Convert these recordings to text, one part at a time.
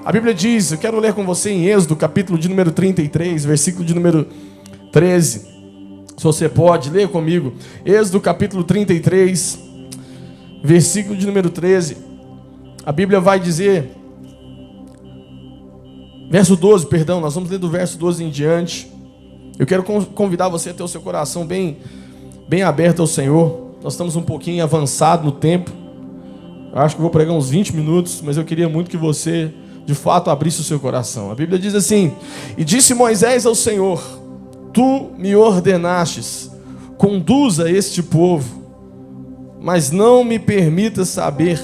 A Bíblia diz, eu quero ler com você em Êxodo, capítulo de número 33, versículo de número 13. Se você pode, leia comigo. Êxodo, capítulo 33, versículo de número 13. A Bíblia vai dizer, verso 12, perdão, nós vamos ler do verso 12 em diante. Eu quero convidar você a ter o seu coração bem aberto ao Senhor. Nós estamos um pouquinho avançado no tempo. Eu acho que vou pregar uns 20 minutos, mas eu queria muito que você, de fato, abrisse o seu coração. A Bíblia diz assim: e disse Moisés ao Senhor: tu me ordenastes, conduza este povo, mas não me permitas saber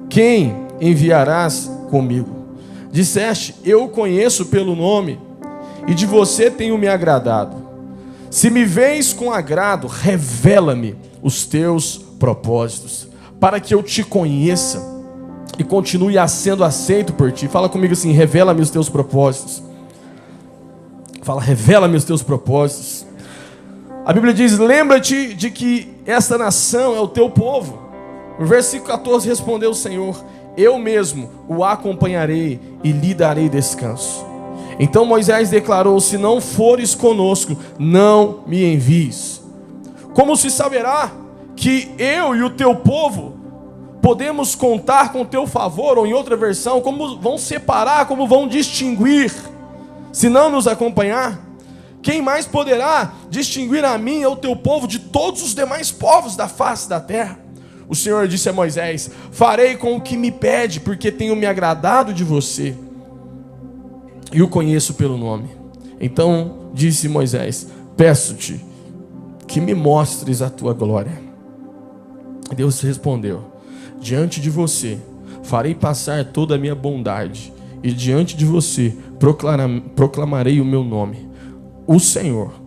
quem enviarás comigo. Disseste: eu o conheço pelo nome, e de você tenho me agradado. Se me vês com agrado, revela-me os teus propósitos, para que eu te conheça e continue sendo aceito por ti. Fala comigo assim: revela-me os teus propósitos. Fala: revela-me os teus propósitos. A Bíblia diz: lembra-te de que esta nação é o teu povo. No versículo 14 respondeu o Senhor: eu mesmo o acompanharei e lhe darei descanso. Então Moisés declarou: se não fores conosco, não me envies. Como se saberá que eu e o teu povo podemos contar com o teu favor? Ou em outra versão, como vão separar, como vão distinguir, se não nos acompanhar? Quem mais poderá distinguir a mim e ao teu povo de todos os demais povos da face da terra? O Senhor disse a Moisés: farei com o que me pede, porque tenho me agradado de você e o conheço pelo nome. Então disse Moisés: peço-te que me mostres a tua glória. Deus respondeu: diante de você farei passar toda a minha bondade, e diante de você proclamarei o meu nome, o Senhor.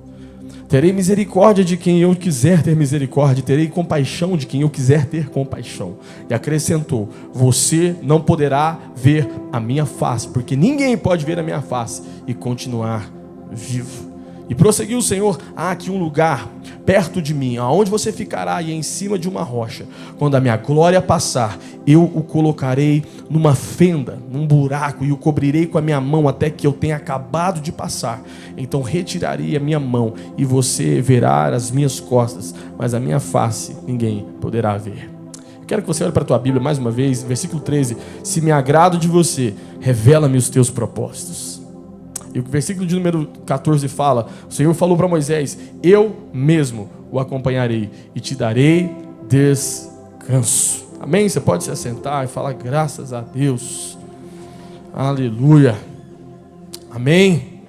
Terei misericórdia de quem eu quiser ter misericórdia, terei compaixão de quem eu quiser ter compaixão. E acrescentou: você não poderá ver a minha face, porque ninguém pode ver a minha face e continuar vivo. E prosseguiu o Senhor: há aqui um lugar perto de mim, aonde você ficará, e em cima de uma rocha. Quando a minha glória passar, eu o colocarei numa fenda, num buraco, e o cobrirei com a minha mão até que eu tenha acabado de passar. Então retirarei a minha mão, e você verá as minhas costas, mas a minha face ninguém poderá ver. Quero que você olhe para a tua Bíblia mais uma vez, versículo 13. Se me agrado de você, revela-me os teus propósitos. E o versículo de número 14 fala: o Senhor falou para Moisés: eu mesmo o acompanharei e te darei descanso. Amém? Você pode se assentar e falar: graças a Deus. Aleluia. Amém.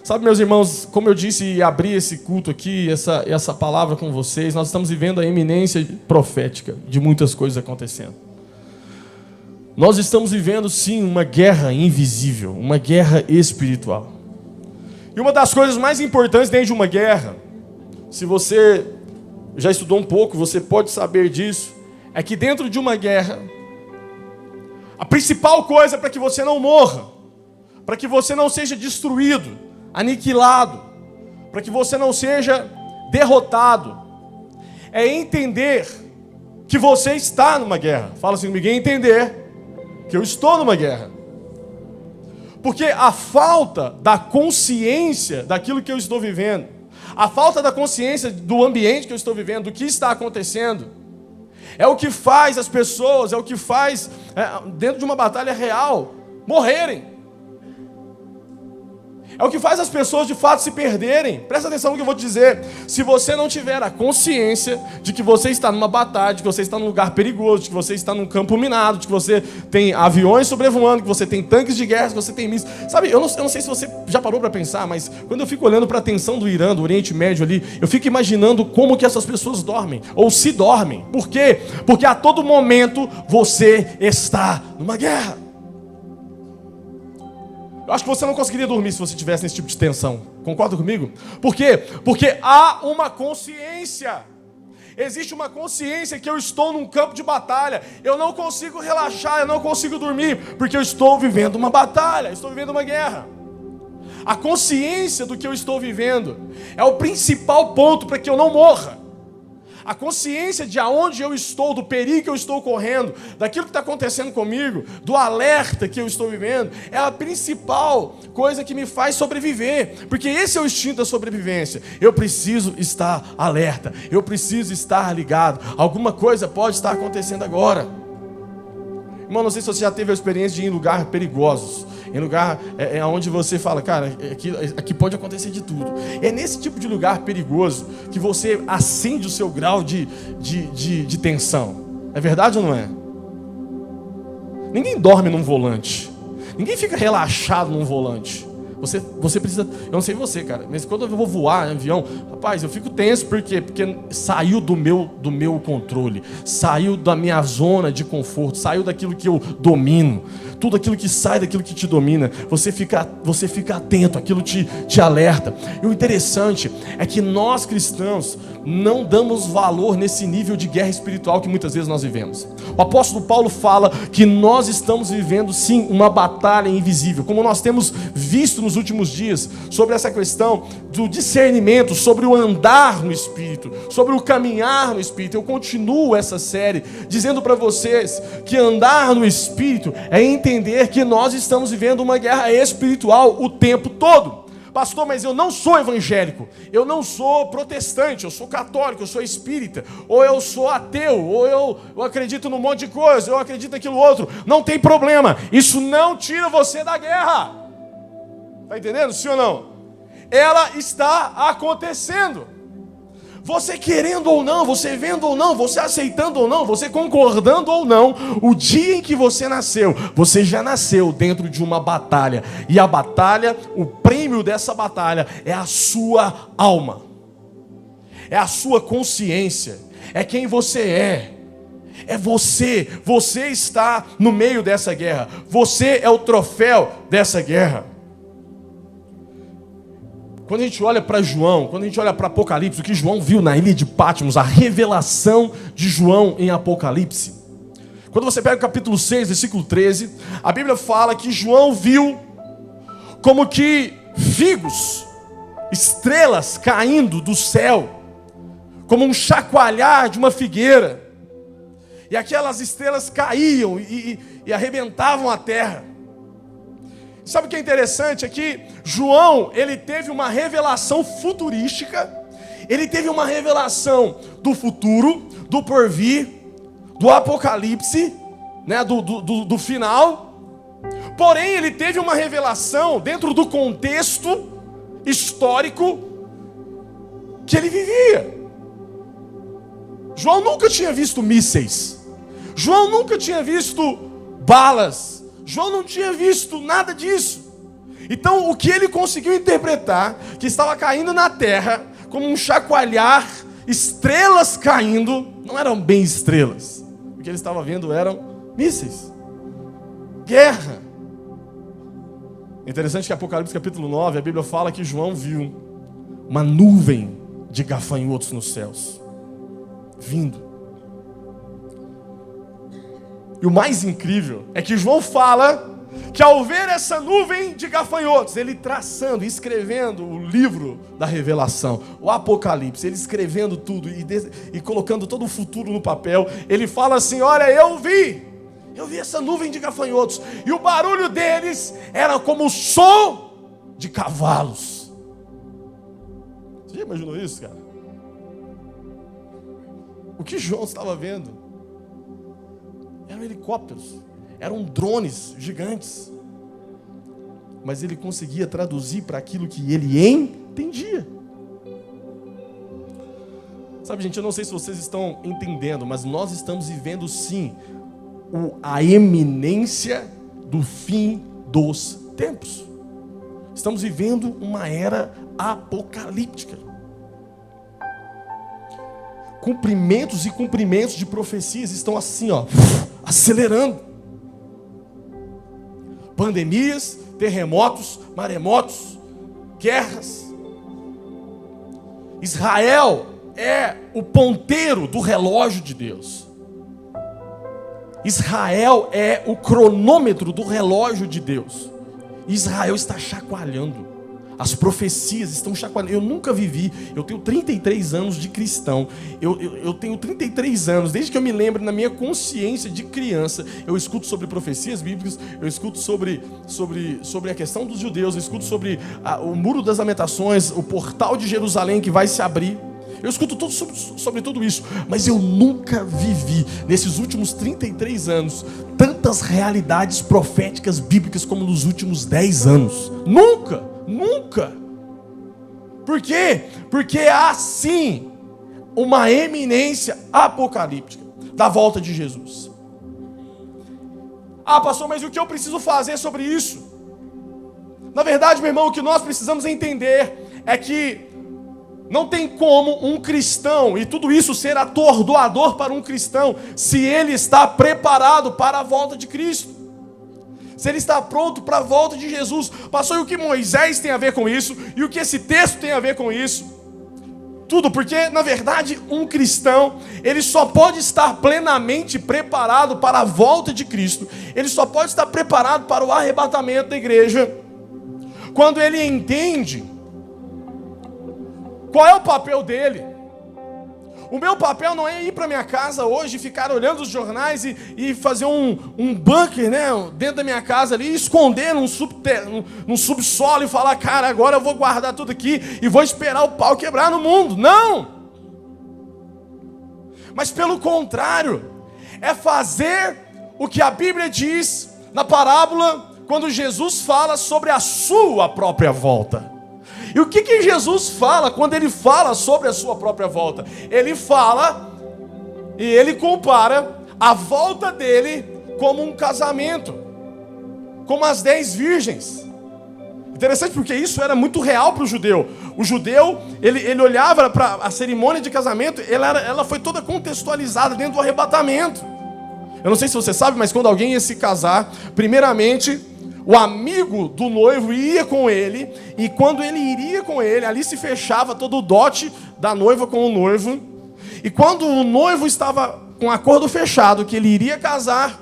Sabe, meus irmãos, como eu disse e abri esse culto aqui, essa palavra com vocês, nós estamos vivendo a iminência profética de muitas coisas acontecendo. Nós estamos vivendo, sim, uma guerra invisível, uma guerra espiritual. E uma das coisas mais importantes dentro de uma guerra, se você já estudou um pouco, você pode saber disso, é que dentro de uma guerra, a principal coisa para que você não morra, para que você não seja destruído, aniquilado, para que você não seja derrotado, é entender que você está numa guerra. Fala assim comigo: entender que eu estou numa guerra. Porque a falta da consciência daquilo que eu estou vivendo, a falta da consciência do ambiente que eu estou vivendo, do que está acontecendo, é o que faz as pessoas, é o que faz, dentro de uma batalha real, morrerem. É o que faz as pessoas de fato se perderem. Presta atenção no que eu vou te dizer. Se você não tiver a consciência de que você está numa batalha, de que você está num lugar perigoso, de que você está num campo minado, de que você tem aviões sobrevoando, que você tem tanques de guerra, que você tem mísseis. Sabe, eu não sei se você já parou para pensar, mas quando eu fico olhando para a tensão do Irã, do Oriente Médio ali, eu fico imaginando como que essas pessoas dormem, ou se dormem. Por quê? Porque a todo momento você está numa guerra. Eu acho que você não conseguiria dormir se você tivesse nesse tipo de tensão. Concorda comigo? Por quê? Porque há uma consciência. Existe uma consciência que eu estou num campo de batalha. Eu não consigo relaxar, eu não consigo dormir, porque eu estou vivendo uma batalha, estou vivendo uma guerra. A consciência do que eu estou vivendo é o principal ponto para que eu não morra. A consciência de aonde eu estou, do perigo que eu estou correndo, daquilo que está acontecendo comigo, do alerta que eu estou vivendo, é a principal coisa que me faz sobreviver. Porque esse é o instinto da sobrevivência. Eu preciso estar alerta, eu preciso estar ligado. Alguma coisa pode estar acontecendo agora. Irmão, não sei se você já teve a experiência de ir em lugares perigosos, em lugar onde você fala, cara, aqui pode acontecer de tudo. É nesse tipo de lugar perigoso que você acende o seu grau de tensão. É verdade ou não é? Ninguém dorme num volante. Ninguém fica relaxado num volante. Você precisa... Eu não sei você, cara, mas quando eu vou voar em avião, rapaz, eu fico tenso. Por quê? Porque saiu do meu controle, saiu da minha zona de conforto, saiu daquilo que eu domino. Tudo aquilo que sai daquilo que te domina, você fica atento, aquilo te alerta. E o interessante é que nós cristãos não damos valor nesse nível de guerra espiritual que muitas vezes nós vivemos. O apóstolo Paulo fala que nós estamos vivendo sim uma batalha invisível, como nós temos visto nos últimos dias, sobre essa questão do discernimento, sobre o andar no Espírito, sobre o caminhar no Espírito. Eu continuo essa série dizendo para vocês que andar no Espírito é entender que nós estamos vivendo uma guerra espiritual o tempo todo. Pastor, mas eu não sou evangélico, eu não sou protestante, eu sou católico, eu sou espírita, ou eu sou ateu, ou eu acredito num monte de coisa, eu acredito naquilo outro. Não tem problema, isso não tira você da guerra. Está entendendo, sim ou não? Ela está acontecendo. Você querendo ou não, você vendo ou não, você aceitando ou não, você concordando ou não, o dia em que você nasceu, você já nasceu dentro de uma batalha. E a batalha, o prêmio dessa batalha é a sua alma. É a sua consciência. É quem você é. É você. Você está no meio dessa guerra. Você é o troféu dessa guerra. Quando a gente olha para João, quando a gente olha para Apocalipse, o que João viu na ilha de Patmos, a revelação de João em Apocalipse. Quando você pega o capítulo 6, versículo 13, a Bíblia fala que João viu como que figos, estrelas caindo do céu, como um chacoalhar de uma figueira. E aquelas estrelas caíam e arrebentavam a terra. Sabe o que é interessante? É que João, ele teve uma revelação futurística, ele teve uma revelação do futuro, do porvir, do apocalipse, né, do final. Porém, ele teve uma revelação dentro do contexto histórico que ele vivia. João nunca tinha visto mísseis, João nunca tinha visto balas, João não tinha visto nada disso. Então o que ele conseguiu interpretar, que estava caindo na terra, como um chacoalhar, estrelas caindo, não eram bem estrelas. O que ele estava vendo eram mísseis, guerra. Interessante que Apocalipse capítulo 9, a Bíblia fala que João viu uma nuvem de gafanhotos nos céus, vindo. E o mais incrível é que João fala que ao ver essa nuvem de gafanhotos, ele traçando, escrevendo o livro da revelação, o Apocalipse, ele escrevendo tudo e colocando todo o futuro no papel, ele fala assim, olha, eu vi essa nuvem de gafanhotos, e o barulho deles era como o som de cavalos. Você já imaginou isso, cara? O que João estava vendo eram helicópteros, eram drones gigantes, mas ele conseguia traduzir para aquilo que ele entendia. Sabe, gente, eu não sei se vocês estão entendendo, mas nós estamos vivendo sim a eminência do fim dos tempos. Estamos vivendo uma era apocalíptica. Cumprimentos e cumprimentos de profecias estão assim, ó, acelerando. Pandemias, terremotos, maremotos, guerras. Israel é o ponteiro do relógio de Deus. Israel é o cronômetro do relógio de Deus. Israel está chacoalhando. As profecias estão chacoalhando. Eu nunca vivi. Eu tenho 33 anos de cristão. Eu tenho 33 anos. Desde que eu me lembro, na minha consciência de criança, eu escuto sobre profecias bíblicas. Eu escuto sobre a questão dos judeus. Eu escuto sobre o muro das lamentações, o portal de Jerusalém que vai se abrir. Eu escuto tudo sobre tudo isso. Mas eu nunca vivi, nesses últimos 33 anos, tantas realidades proféticas bíblicas como nos últimos 10 anos. Nunca. Nunca. Por quê? Porque há sim uma eminência apocalíptica da volta de Jesus. Ah, pastor, mas o que eu preciso fazer sobre isso? Na verdade, meu irmão, o que nós precisamos entender é que não tem como um cristão, e tudo isso ser atordoador para um cristão, se ele está preparado para a volta de Cristo. Se ele está pronto para a volta de Jesus. Pastor, e o que Moisés tem a ver com isso? E o que esse texto tem a ver com isso? Tudo, porque na verdade um cristão, ele só pode estar plenamente preparado para a volta de Cristo. Ele só pode estar preparado para o arrebatamento da igreja quando ele entende qual é o papel dele. O meu papel não é ir para minha casa hoje e ficar olhando os jornais e fazer um bunker, né, dentro da minha casa ali, esconder num subsolo e falar, cara, agora eu vou guardar tudo aqui e vou esperar o pau quebrar no mundo. Não! Mas pelo contrário, é fazer o que a Bíblia diz na parábola, quando Jesus fala sobre a sua própria volta. E o que Jesus fala quando ele fala sobre a sua própria volta? Ele fala e ele compara a volta dele como um casamento, como as 10 virgens. Interessante, porque isso era muito real para o judeu. O judeu, ele olhava para a cerimônia de casamento, ela foi toda contextualizada dentro do arrebatamento. Eu não sei se você sabe, mas quando alguém ia se casar, primeiramente o amigo do noivo ia com ele, e quando ele iria com ele, ali se fechava todo o dote da noiva com o noivo. E quando o noivo estava com um acordo fechado, que ele iria casar,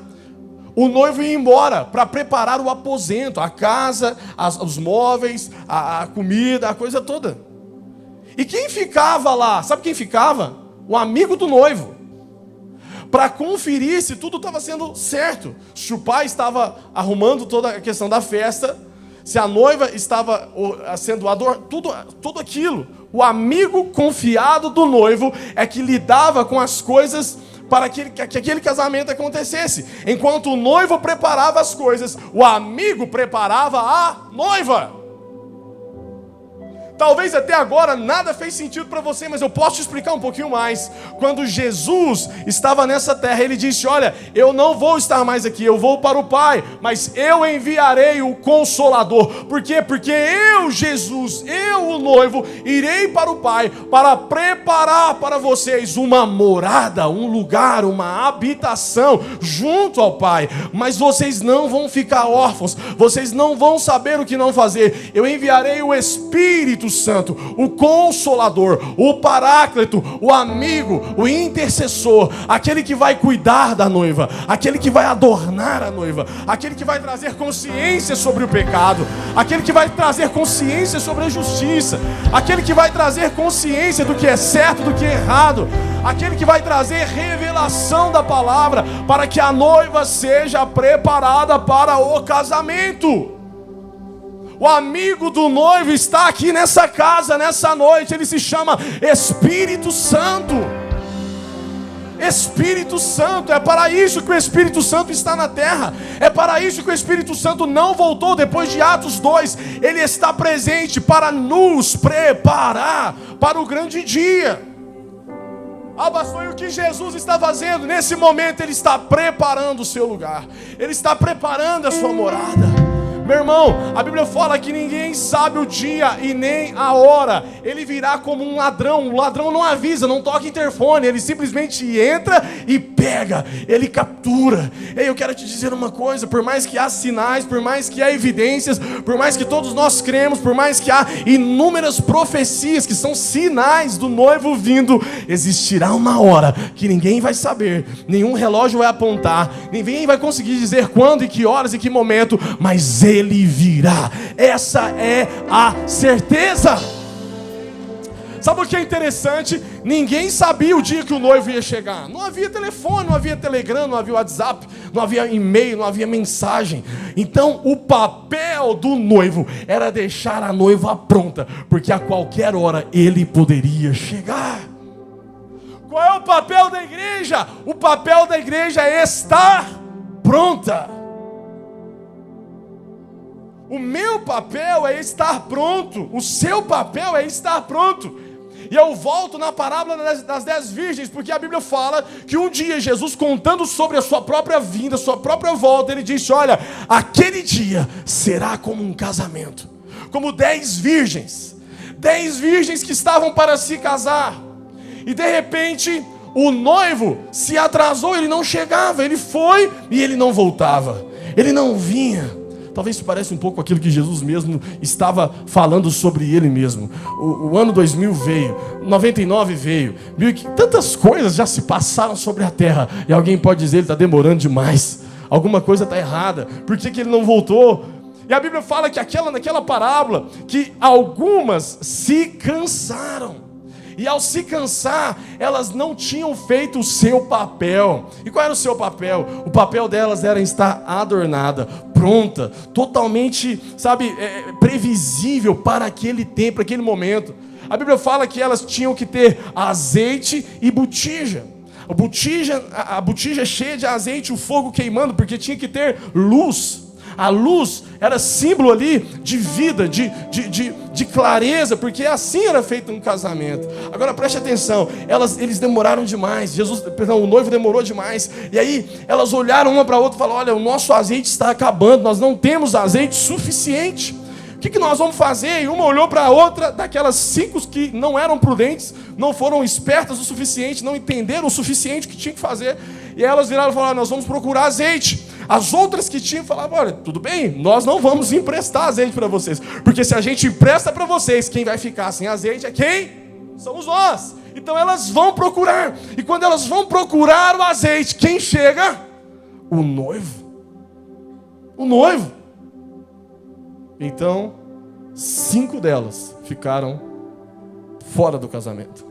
o noivo ia embora para preparar o aposento, a casa, os móveis, a comida, a coisa toda. E quem ficava lá? Sabe quem ficava? O amigo do noivo, para conferir se tudo estava sendo certo, se o pai estava arrumando toda a questão da festa, se a noiva estava sendo tudo aquilo. O amigo confiado do noivo é que lidava com as coisas para que aquele casamento acontecesse. Enquanto o noivo preparava as coisas, o amigo preparava a noiva. Talvez até agora nada fez sentido para você, mas eu posso te explicar um pouquinho mais. Quando Jesus estava nessa terra, ele disse, olha, eu não vou estar mais aqui, eu vou para o Pai, mas eu enviarei o Consolador. Por quê? Porque eu, Jesus, eu, o noivo, irei para o Pai para preparar para vocês uma morada, um lugar, uma habitação junto ao Pai. Mas vocês não vão ficar órfãos, vocês não vão saber o que não fazer. Eu enviarei o Espírito Santo, o Consolador, o Paráclito, o amigo, o intercessor, aquele que vai cuidar da noiva, aquele que vai adornar a noiva, aquele que vai trazer consciência sobre o pecado, aquele que vai trazer consciência sobre a justiça, aquele que vai trazer consciência do que é certo, do que é errado, aquele que vai trazer revelação da palavra para que a noiva seja preparada para o casamento. O amigo do noivo está aqui nessa casa, nessa noite. Ele se chama Espírito Santo. Espírito Santo, é para isso que o Espírito Santo está na terra. É para isso que o Espírito Santo não voltou depois de Atos 2. Ele está presente para nos preparar para o grande dia. Ah, pastor, e o que Jesus está fazendo? Nesse momento ele está preparando o seu lugar. Ele está preparando a sua morada. Meu irmão, a Bíblia fala que ninguém sabe o dia e nem a hora. Ele virá como um ladrão. O ladrão não avisa, não toca interfone. Ele simplesmente entra e pega, ele captura. E eu quero te dizer uma coisa: por mais que há sinais, por mais que há evidências, por mais que todos nós cremos, por mais que há inúmeras profecias que são sinais do noivo vindo, existirá uma hora que ninguém vai saber, nenhum relógio vai apontar, ninguém vai conseguir dizer quando e que horas e que momento, mas ele virá. Essa é a certeza. Sabe o que é interessante? Ninguém sabia o dia que o noivo ia chegar. Não havia telefone, não havia telegram, não havia WhatsApp, não havia e-mail, não havia mensagem. Então o papel do noivo era deixar a noiva pronta, porque a qualquer hora ele poderia chegar. Qual é o papel da igreja? O papel da igreja é estar pronta. O meu papel é estar pronto. O seu papel é estar pronto. E eu volto na parábola das 10 virgens, porque a Bíblia fala que um dia Jesus, contando sobre a sua própria vinda, sua própria volta, ele disse: olha, aquele dia será como um casamento, como 10 virgens que estavam para se casar, e de repente o noivo se atrasou, ele não chegava, ele foi e ele não voltava, ele não vinha. Talvez isso pareça um pouco aquilo que Jesus mesmo estava falando sobre ele mesmo. O ano 2000 veio, 99 veio, tantas coisas já se passaram sobre a terra, e alguém pode dizer: ele está demorando demais, alguma coisa está errada, por que ele não voltou? E a Bíblia fala que naquela parábola, que algumas se cansaram. E ao se cansar, elas não tinham feito o seu papel. E qual era o seu papel? O papel delas era estar adornada, pronta, totalmente, previsível para aquele tempo, para aquele momento. A Bíblia fala que elas tinham que ter azeite e botija. A botija cheia de azeite, o fogo queimando, porque tinha que ter luz. A luz era símbolo ali de vida, de clareza, porque assim era feito um casamento. Agora preste atenção, eles demoraram demais, o noivo demorou demais. E aí elas olharam uma para a outra e falaram: olha, o nosso azeite está acabando, nós não temos azeite suficiente. O que nós vamos fazer? E uma olhou para a outra, daquelas 5 que não eram prudentes, não foram espertas o suficiente, não entenderam o suficiente que tinha que fazer. E elas viraram e falaram: nós vamos procurar azeite. As outras que tinham falavam: olha, tudo bem, nós não vamos emprestar azeite para vocês, porque se a gente empresta para vocês, quem vai ficar sem azeite é quem? Somos nós. Então elas vão procurar. E quando elas vão procurar o azeite, quem chega? O noivo. O noivo. Então 5 delas ficaram fora do casamento,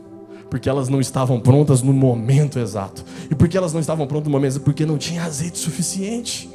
porque elas não estavam prontas no momento exato. E por que elas não estavam prontas no momento exato? Porque não tinha azeite suficiente,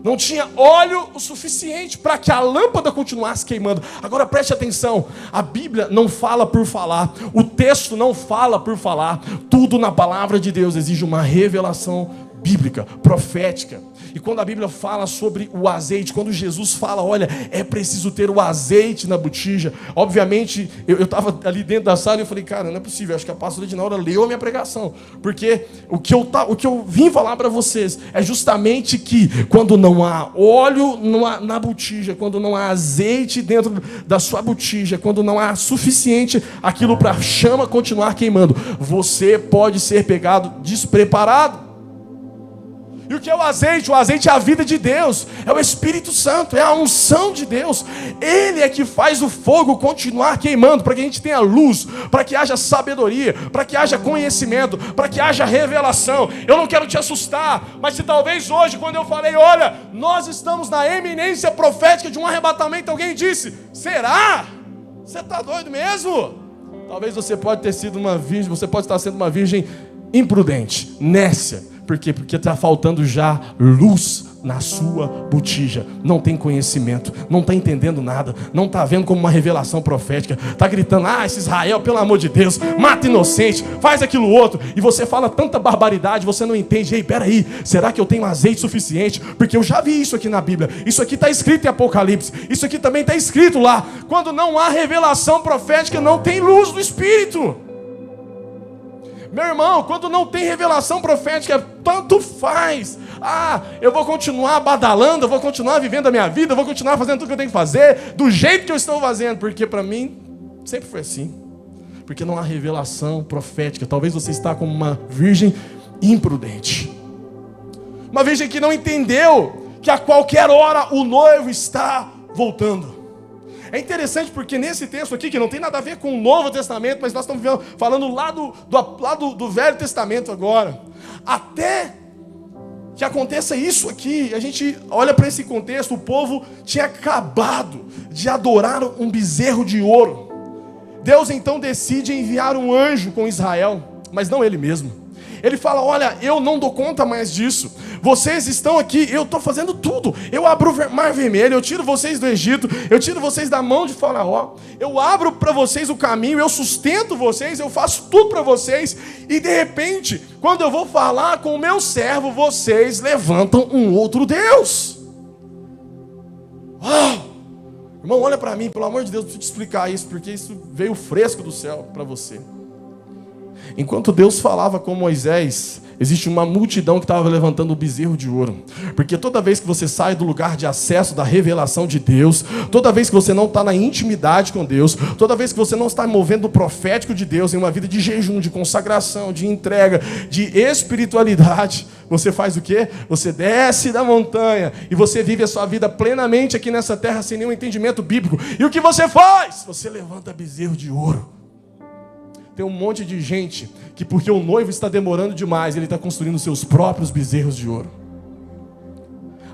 não tinha óleo o suficiente para que a lâmpada continuasse queimando. Agora preste atenção, a Bíblia não fala por falar, o texto não fala por falar. Tudo na palavra de Deus exige uma revelação bíblica, profética. E quando a Bíblia fala sobre o azeite, quando Jesus fala: olha, é preciso ter o azeite na botija. Obviamente, eu estava ali dentro da sala e eu falei: cara, não é possível, acho que a pastora Edinaura leu a minha pregação. Porque o que eu vim falar para vocês é justamente que quando não há óleo na botija, quando não há azeite dentro da sua botija, quando não há suficiente aquilo para a chama continuar queimando, você pode ser pegado despreparado. E o que é o azeite? O azeite é a vida de Deus, é o Espírito Santo, é a unção de Deus. Ele é que faz o fogo continuar queimando, para que a gente tenha luz, para que haja sabedoria, para que haja conhecimento, para que haja revelação. Eu não quero te assustar, mas se talvez hoje, quando eu falei: olha, nós estamos na eminência profética de um arrebatamento, alguém disse: será? Você está doido mesmo? Talvez você pode ter sido uma virgem, você pode estar sendo uma virgem imprudente, nécia. Por quê? Porque está faltando já luz na sua botija. Não tem conhecimento, não está entendendo nada, não está vendo como uma revelação profética. Está gritando: ah, esse Israel, pelo amor de Deus, mata inocente, faz aquilo outro. E você fala tanta barbaridade, você não entende. Ei, peraí, será que eu tenho azeite suficiente? Porque eu já vi isso aqui na Bíblia. Isso aqui está escrito em Apocalipse. Isso aqui também está escrito lá. Quando não há revelação profética, não tem luz do Espírito. Meu irmão, quando não tem revelação profética, tanto faz. Ah, eu vou continuar badalando, eu vou continuar vivendo a minha vida, eu vou continuar fazendo tudo que eu tenho que fazer, do jeito que eu estou fazendo, porque para mim sempre foi assim. Porque não há revelação profética. Talvez você está como uma virgem imprudente. Uma virgem que não entendeu que a qualquer hora o noivo está voltando. É interessante porque nesse texto aqui, que não tem nada a ver com o Novo Testamento, mas nós estamos falando lá do Velho Testamento agora. Até que aconteça isso aqui, a gente olha para esse contexto, o povo tinha acabado de adorar um bezerro de ouro. Deus então decide enviar um anjo com Israel, mas não ele mesmo. Ele fala, olha, eu não dou conta mais disso. Vocês estão aqui, eu estou fazendo tudo. Eu abro o mar vermelho, eu tiro vocês do Egito, eu tiro vocês da mão de Faraó. Eu abro para vocês o caminho, eu sustento vocês, eu faço tudo para vocês. E de repente, quando eu vou falar com o meu servo, vocês levantam um outro Deus. Uau! Irmão, olha para mim, pelo amor de Deus, eu preciso te explicar isso, porque isso veio fresco do céu para você. Enquanto Deus falava com Moisés, existe uma multidão que estava levantando o bezerro de ouro. Porque toda vez que você sai do lugar de acesso da revelação de Deus, toda vez que você não está na intimidade com Deus, toda vez que você não está movendo o profético de Deus em uma vida de jejum, de consagração, de entrega, de espiritualidade, você faz o quê? Você desce da montanha e você vive a sua vida plenamente aqui nessa terra sem nenhum entendimento bíblico. E o que você faz? Você levanta bezerro de ouro. Tem um monte de gente que, porque o noivo está demorando demais, ele está construindo seus próprios bezerros de ouro.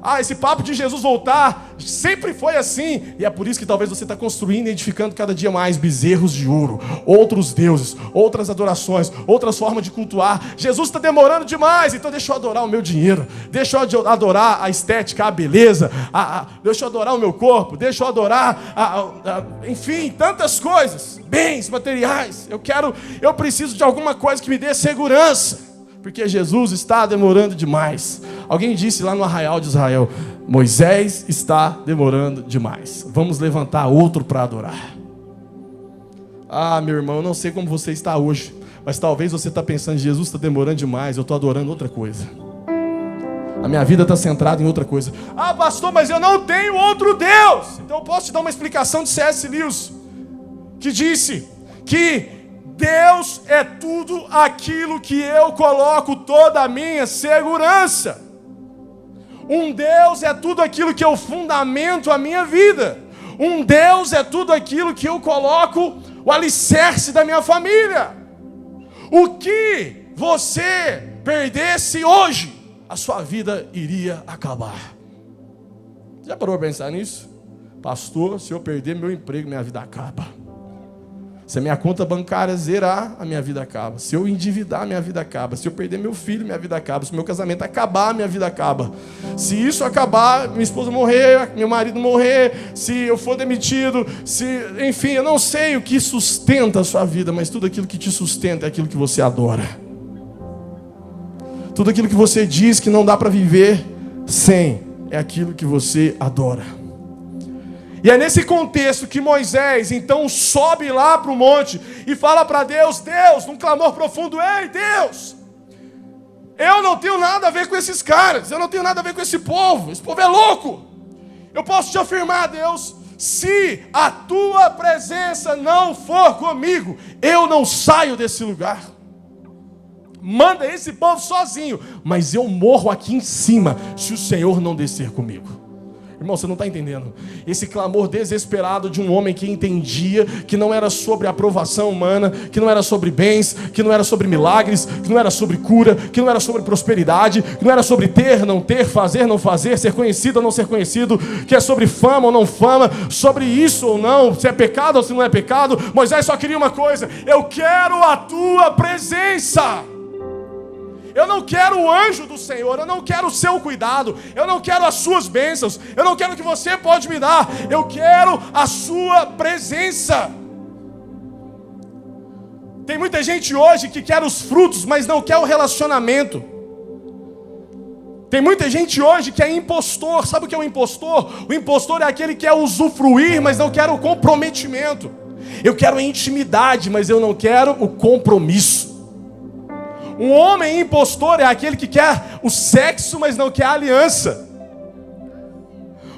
Ah, esse papo de Jesus voltar sempre foi assim. E é por isso que talvez você está construindo e edificando cada dia mais bezerros de ouro, outros deuses, outras adorações, outras formas de cultuar. Jesus está demorando demais, então deixa eu adorar o meu dinheiro, deixa eu adorar a estética, a beleza, deixa eu adorar o meu corpo, deixa eu adorar, enfim, tantas coisas, bens materiais. Eu preciso de alguma coisa que me dê segurança. Porque Jesus está demorando demais. Alguém disse lá no arraial de Israel, Moisés está demorando demais. Vamos levantar outro para adorar. Ah, meu irmão, eu não sei como você está hoje, mas talvez você está pensando, Jesus está demorando demais, eu estou adorando outra coisa. A minha vida está centrada em outra coisa. Ah, pastor, mas eu não tenho outro Deus. Então eu posso te dar uma explicação de C.S. Lewis, que disse que Deus é tudo aquilo que eu coloco toda a minha segurança. Um Deus é tudo aquilo que eu fundamento a minha vida. Um Deus é tudo aquilo que eu coloco o alicerce da minha família. O que você perdesse hoje, a sua vida iria acabar. Já parou para pensar nisso? Pastor, se eu perder meu emprego, minha vida acaba. Se a minha conta bancária zerar, a minha vida acaba. Se eu endividar, minha vida acaba. Se eu perder meu filho, minha vida acaba. Se o meu casamento acabar, minha vida acaba. Se isso acabar, minha esposa morrer, meu marido morrer, se eu for demitido, enfim, eu não sei o que sustenta a sua vida, mas tudo aquilo que te sustenta é aquilo que você adora. Tudo aquilo que você diz que não dá para viver sem, é aquilo que você adora. E é nesse contexto que Moisés então sobe lá para o monte e fala para Deus, num clamor profundo, ei Deus, eu não tenho nada a ver com esses caras, eu não tenho nada a ver com esse povo é louco. Eu posso te afirmar, Deus, se a tua presença não for comigo, eu não saio desse lugar. Manda esse povo sozinho, mas eu morro aqui em cima se o Senhor não descer comigo. Irmão, você não está entendendo. Esse clamor desesperado de um homem que entendia que não era sobre aprovação humana, que não era sobre bens, que não era sobre milagres, que não era sobre cura, que não era sobre prosperidade, que não era sobre ter, não ter, fazer, não fazer, ser conhecido ou não ser conhecido, que é sobre fama ou não fama, sobre isso ou não, se é pecado ou se não é pecado. Moisés só queria uma coisa, eu quero a tua presença. Eu não quero o anjo do Senhor, eu não quero o seu cuidado, eu não quero as suas bênçãos, eu não quero o que você pode me dar, eu quero a sua presença. Tem muita gente hoje que quer os frutos, mas não quer o relacionamento. Tem muita gente hoje que é impostor. Sabe o que é um impostor? O impostor é aquele que quer usufruir, mas não quer o comprometimento. Eu quero a intimidade, mas eu não quero o compromisso. Um homem impostor é aquele que quer o sexo, mas não quer a aliança.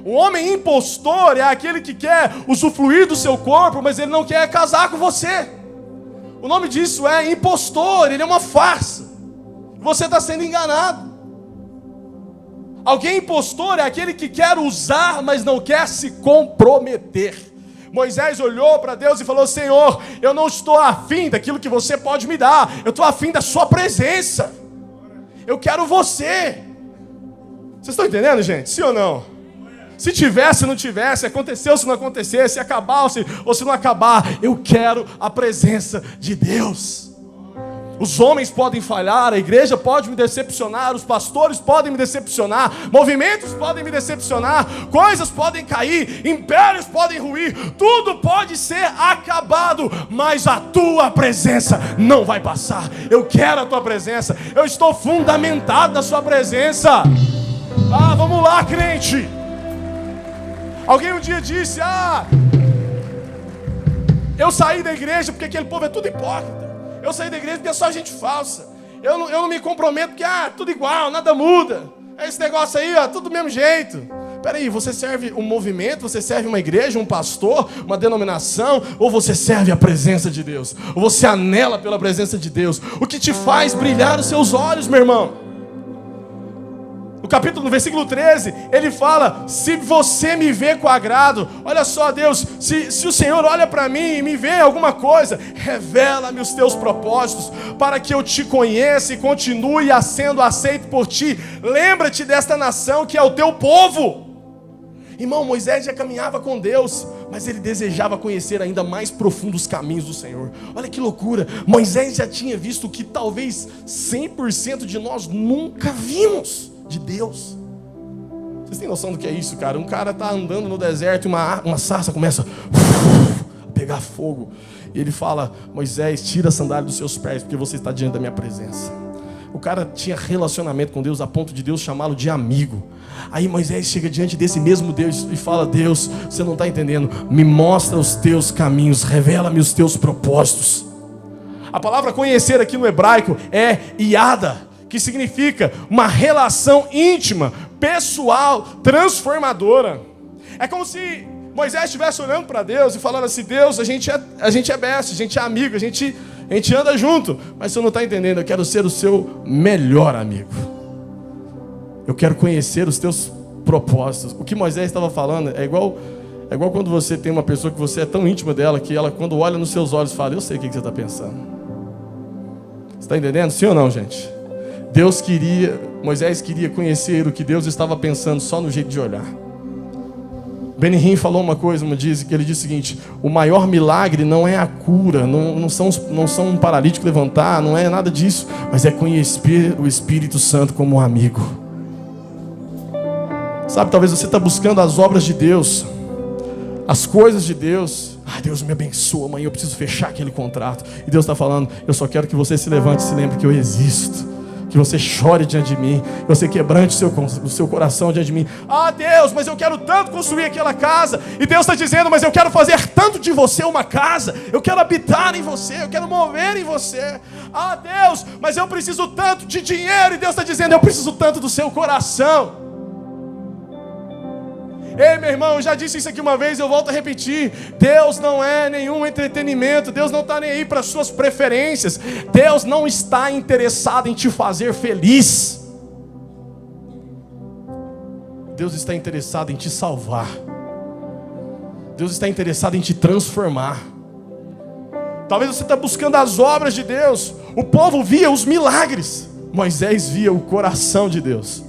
Um homem impostor é aquele que quer usufruir do seu corpo, mas ele não quer casar com você. O nome disso é impostor, ele é uma farsa. você está sendo enganado. Alguém impostor é aquele que quer usar, mas não quer se comprometer. Moisés olhou para Deus e falou: Senhor, eu não estou afim daquilo que você pode me dar, eu estou afim da sua presença. Eu quero você. Vocês estão entendendo, gente? Sim ou não? Se tivesse, se não tivesse, aconteceu, se não acontecesse, se acabar ou se não acabar, eu quero a presença de Deus. Os homens podem falhar, a igreja pode me decepcionar, os pastores podem me decepcionar, movimentos podem me decepcionar, coisas podem cair, impérios podem ruir, tudo pode ser acabado, mas a tua presença não vai passar. Eu quero a tua presença, eu estou fundamentado na sua presença. Vamos lá, crente. Alguém um dia disse: eu saí da igreja porque aquele povo é tudo hipócrita. Eu saí da igreja porque é só gente falsa. Eu não me comprometo porque tudo igual, nada muda. Esse negócio aí, tudo do mesmo jeito. Peraí, você serve um movimento, você serve uma igreja, um pastor, uma denominação, ou você serve a presença de Deus? Ou você anela pela presença de Deus? O que te faz brilhar os seus olhos, meu irmão? No versículo 13, ele fala: se você me vê com agrado, olha só, Deus, se o Senhor olha para mim e me vê alguma coisa, revela-me os teus propósitos, para que eu te conheça e continue sendo aceito por ti. Lembra-te desta nação que é o teu povo. Irmão, Moisés já caminhava com Deus, mas ele desejava conhecer ainda mais profundos os caminhos do Senhor. Olha que loucura, Moisés já tinha visto o que talvez 100% de nós nunca vimos de Deus. Vocês têm noção do que é isso, cara? Um cara está andando no deserto e uma sarça começa a pegar fogo. E ele fala: Moisés, tira a sandália dos seus pés, porque você está diante da minha presença. O cara tinha relacionamento com Deus a ponto de Deus chamá-lo de amigo. Aí Moisés chega diante desse mesmo Deus e fala: Deus, você não está entendendo, me mostra os teus caminhos, revela-me os teus propósitos. A palavra conhecer aqui no hebraico é iada, que significa uma relação íntima, pessoal, transformadora. É como se Moisés estivesse olhando para Deus e falando assim: Deus, a gente é best, a gente é amigo, a gente anda junto, mas você não está entendendo, eu quero ser o seu melhor amigo. Eu quero conhecer os teus propósitos. O que Moisés estava falando é igual quando você tem uma pessoa que você é tão íntima dela, que ela, quando olha nos seus olhos, fala: eu sei o que você está pensando. Você está entendendo? Sim ou não, gente? Moisés queria conhecer o que Deus estava pensando só no jeito de olhar. Benihim falou uma coisa, que ele disse o seguinte: o maior milagre não é a cura, não são um paralítico levantar, não é nada disso, mas é conhecer o Espírito Santo como um amigo. Sabe, talvez você está buscando as obras de Deus, as coisas de Deus. Deus me abençoa, amanhã eu preciso fechar aquele contrato. E Deus está falando: eu só quero que você se levante e se lembre que eu existo, que você chore diante de mim, que você quebrante o seu coração diante de mim. Deus, mas eu quero tanto construir aquela casa. E Deus está dizendo: mas eu quero fazer tanto de você uma casa, eu quero habitar em você, eu quero mover em você. Deus, mas eu preciso tanto de dinheiro. E Deus está dizendo: eu preciso tanto do seu coração. Ei, meu irmão, eu já disse isso aqui uma vez, eu volto a repetir: Deus não é nenhum entretenimento, Deus não está nem aí para as suas preferências, Deus não está interessado em te fazer feliz. Deus está interessado em te salvar. Deus está interessado em te transformar. Talvez você está buscando as obras de Deus. O povo via os milagres, Moisés via o coração de Deus.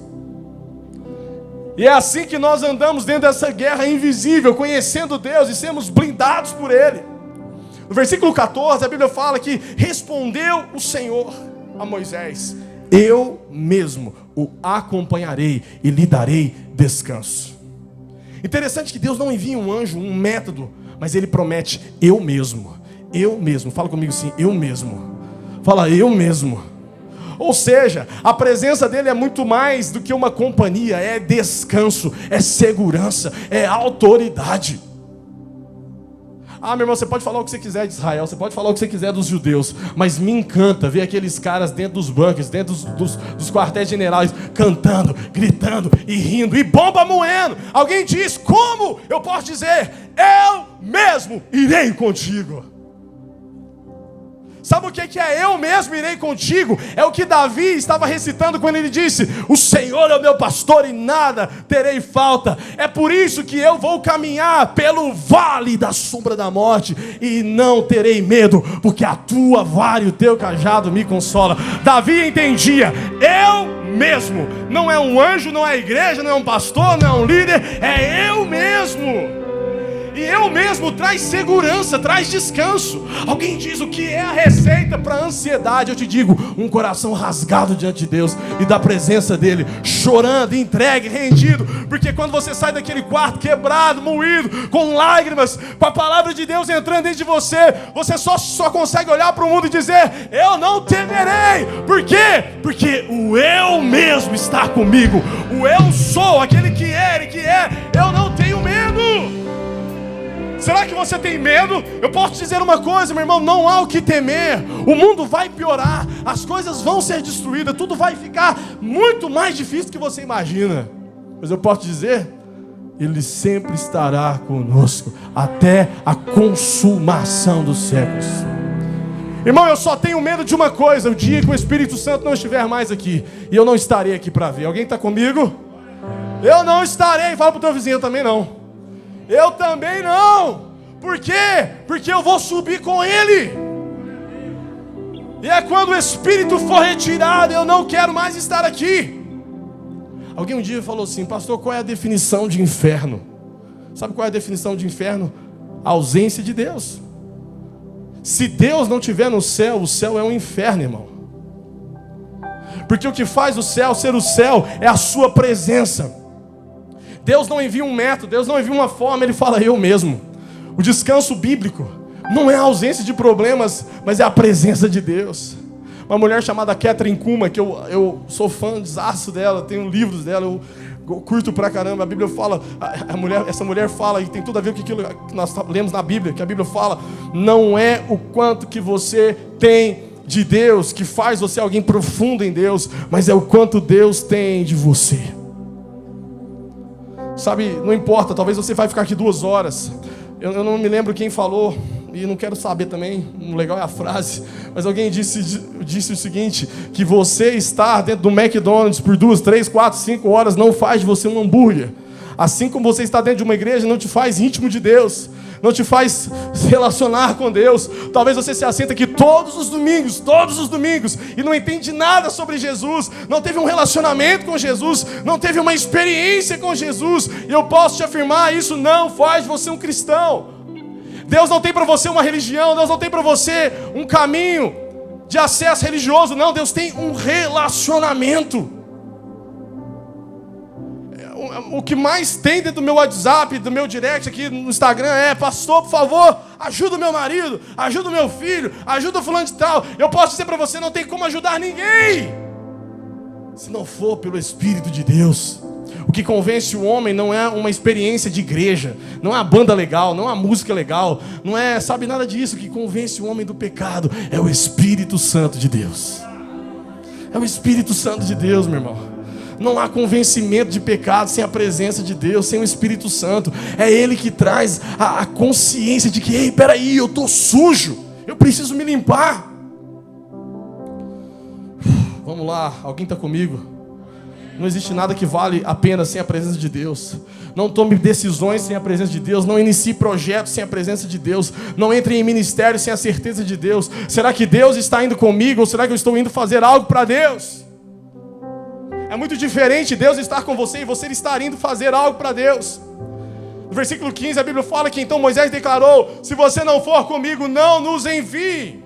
E é assim que nós andamos dentro dessa guerra invisível, conhecendo Deus e sermos blindados por Ele. No versículo 14, a Bíblia fala que respondeu o Senhor a Moisés: eu mesmo o acompanharei e lhe darei descanso. Interessante que Deus não envia um anjo, um método, mas Ele promete: eu mesmo. Fala comigo assim: eu mesmo. Fala: eu mesmo. Ou seja, a presença dele é muito mais do que uma companhia, é descanso, é segurança, é autoridade. Meu irmão, você pode falar o que você quiser de Israel, você pode falar o que você quiser dos judeus, mas me encanta ver aqueles caras dentro dos bunkers, dentro dos quartéis generais, cantando, gritando e rindo, e bomba moendo. Alguém diz: como eu posso dizer, eu mesmo irei contigo? Sabe o que é eu mesmo irei contigo? É o que Davi estava recitando quando ele disse: o Senhor é o meu pastor e nada terei falta. É por isso que eu vou caminhar pelo vale da sombra da morte e não terei medo, porque a tua vara e o teu cajado me consola. Davi entendia: eu mesmo, não é um anjo, não é a igreja, não é um pastor, não é um líder, é eu mesmo. E eu mesmo traz segurança, traz descanso. Alguém diz: o que é a receita para a ansiedade? Eu te digo: um coração rasgado diante de Deus e da presença dele, chorando, entregue, rendido. Porque quando você sai daquele quarto quebrado, moído, com lágrimas, com a palavra de Deus entrando dentro de você, você só consegue olhar para o mundo e dizer: eu não temerei. Por quê? Porque o eu mesmo está comigo. O eu sou, aquele que é, ele que é, eu não tenho medo. Será que você tem medo? Eu posso te dizer uma coisa, meu irmão: não há o que temer. O mundo vai piorar, as coisas vão ser destruídas, tudo vai ficar muito mais difícil do que você imagina. Mas eu posso te dizer: Ele sempre estará conosco até a consumação dos séculos. Irmão, eu só tenho medo de uma coisa: o dia que o Espírito Santo não estiver mais aqui, e eu não estarei aqui para ver. Alguém está comigo? Eu não estarei. Fala para o teu vizinho: eu também não. Eu também não. Por quê? Porque eu vou subir com Ele. E é quando o Espírito for retirado, eu não quero mais estar aqui. Alguém um dia falou assim: pastor, qual é a definição de inferno? Sabe qual é a definição de inferno? A ausência de Deus. Se Deus não estiver no céu, o céu é um inferno, irmão. Porque o que faz o céu ser o céu é a sua presença. Deus não envia um método, Deus não envia uma forma, Ele fala: eu mesmo. O descanso bíblico não é a ausência de problemas, mas é a presença de Deus. Uma mulher chamada Catherine Kuhlman, que eu sou fã desaço dela, tenho livros dela, eu curto pra caramba. A Bíblia fala, essa mulher fala, e tem tudo a ver com aquilo que nós lemos na Bíblia, que a Bíblia fala: não é o quanto que você tem de Deus que faz você alguém profundo em Deus, mas é o quanto Deus tem de você. Sabe, não importa, talvez você vai ficar aqui 2 horas. Eu não me lembro quem falou, e não quero saber também, o legal é a frase, mas alguém disse o seguinte: que você estar dentro do McDonald's por 2, 3, 4, 5 horas não faz de você um hambúrguer. Assim como você está dentro de uma igreja não te faz íntimo de Deus, não te faz se relacionar com Deus. Talvez você se assenta aqui todos os domingos, e não entende nada sobre Jesus, não teve um relacionamento com Jesus, não teve uma experiência com Jesus, e eu posso te afirmar: isso não faz de você um cristão. Deus não tem para você uma religião, Deus não tem para você um caminho de acesso religioso, não. Deus tem um relacionamento. O que mais tem dentro do meu WhatsApp, do meu direct aqui no Instagram é: pastor, por favor, ajuda o meu marido, ajuda o meu filho, ajuda o fulano de tal. Eu posso dizer para você: não tem como ajudar ninguém se não for pelo Espírito de Deus. O que convence o homem não é uma experiência de igreja, não é a banda legal, não é a música legal, não é, sabe, nada disso. O que convence o homem do pecado é o Espírito Santo de Deus. É o Espírito Santo de Deus, meu irmão. Não há convencimento de pecado sem a presença de Deus, sem o Espírito Santo. É Ele que traz a consciência de que: ei, peraí, eu estou sujo, eu preciso me limpar. Vamos lá, alguém está comigo? Não existe nada que vale a pena sem a presença de Deus. Não tome decisões sem a presença de Deus. Não inicie projetos sem a presença de Deus. Não entre em ministério sem a certeza de Deus. Será que Deus está indo comigo, ou será que eu estou indo fazer algo para Deus? É muito diferente Deus estar com você e você estar indo fazer algo para Deus. No versículo 15 a Bíblia fala que então Moisés declarou: se você não for comigo, não nos envie.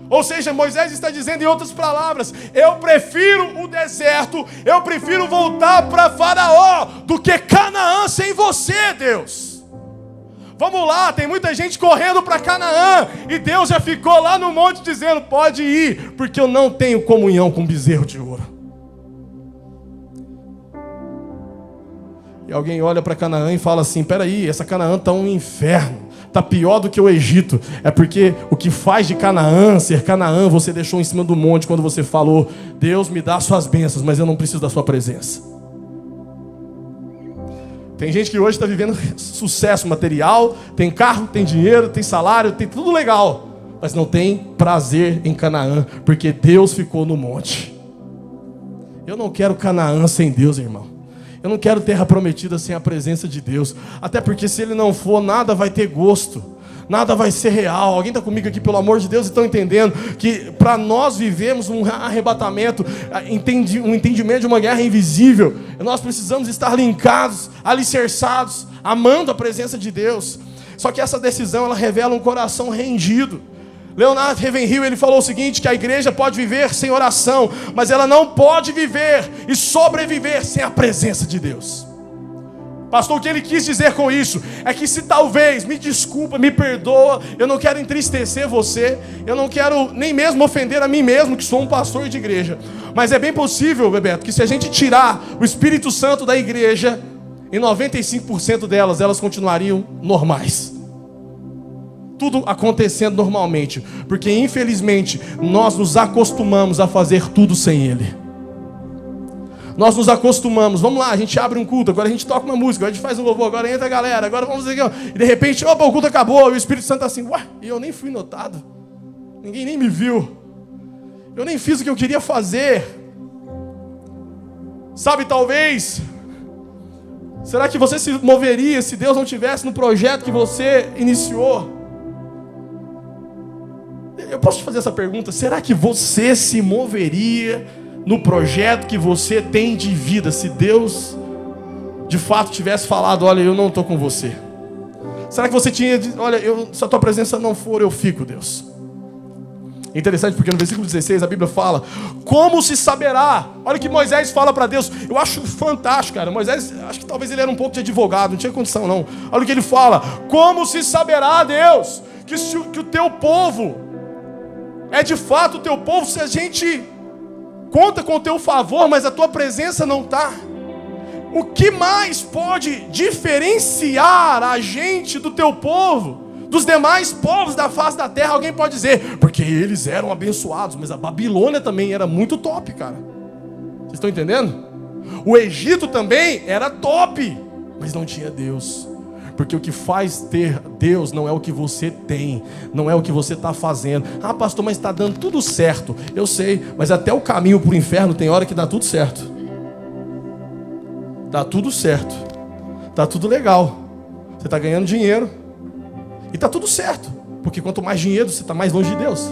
Ou seja, Moisés está dizendo em outras palavras: eu prefiro o deserto, eu prefiro voltar para Faraó do que Canaã sem você, Deus. Vamos lá, tem muita gente correndo para Canaã e Deus já ficou lá no monte dizendo: pode ir, porque eu não tenho comunhão com bezerro de ouro. E alguém olha para Canaã e fala assim: peraí, essa Canaã está um inferno, está pior do que o Egito. É porque o que faz de Canaã ser Canaã, você deixou em cima do monte quando você falou: Deus, me dá suas bênçãos, mas eu não preciso da sua presença. Tem gente que hoje está vivendo sucesso material, tem carro, tem dinheiro, tem salário, tem tudo legal, mas não tem prazer em Canaã, porque Deus ficou no monte. Eu não quero Canaã sem Deus, irmão. Eu não quero terra prometida sem a presença de Deus. Até porque se Ele não for, nada vai ter gosto. Nada vai ser real. Alguém está comigo aqui, pelo amor de Deus, e estão entendendo que para nós vivemos um arrebatamento, um entendimento de uma guerra invisível, nós precisamos estar linkados, alicerçados, amando a presença de Deus. Só que essa decisão, ela revela um coração rendido. Leonard Ravenhill, ele falou o seguinte, que a igreja pode viver sem oração, mas ela não pode viver e sobreviver sem a presença de Deus. Pastor, o que ele quis dizer com isso? É que se talvez, me desculpa, me perdoa, eu não quero entristecer você, eu não quero nem mesmo ofender a mim mesmo, que sou um pastor de igreja, mas é bem possível, Bebeto, que se a gente tirar o Espírito Santo da igreja, em 95% delas, elas continuariam normais. Tudo acontecendo normalmente, porque infelizmente nós nos acostumamos a fazer tudo sem Ele. Nós nos acostumamos, vamos lá, a gente abre um culto, agora a gente toca uma música, agora a gente faz um louvor, agora entra a galera, agora vamos fazer aqui, e de repente, opa, o culto acabou, e o Espírito Santo está assim, ué, e eu nem fui notado, ninguém nem me viu, eu nem fiz o que eu queria fazer. Sabe, talvez, será que você se moveria se Deus não tivesse no projeto que você iniciou? Eu posso te fazer essa pergunta, será que você se moveria no projeto que você tem de vida, se Deus de fato tivesse falado, olha, eu não estou com você? Será que você tinha, olha, se a tua presença não for, eu fico, Deus? É interessante porque no versículo 16 a Bíblia fala, como se saberá? Olha o que Moisés fala para Deus, eu acho fantástico, cara. Moisés, acho que talvez ele era um pouco de advogado, não tinha condição não. Olha o que ele fala, como se saberá, Deus, que o teu povo é de fato o teu povo, se a gente conta com o teu favor, mas a tua presença não está. O que mais pode diferenciar a gente do teu povo, dos demais povos da face da terra? Alguém pode dizer, porque eles eram abençoados, mas a Babilônia também era muito top, cara. Vocês estão entendendo? O Egito também era top, mas não tinha Deus. Porque o que faz ter Deus não é o que você tem, não é o que você está fazendo. Ah, pastor, mas está dando tudo certo. Eu sei, mas até o caminho para o inferno tem hora que dá tudo certo. Dá tudo certo. Está tudo legal. Você está ganhando dinheiro. E está tudo certo. Porque quanto mais dinheiro, você está mais longe de Deus.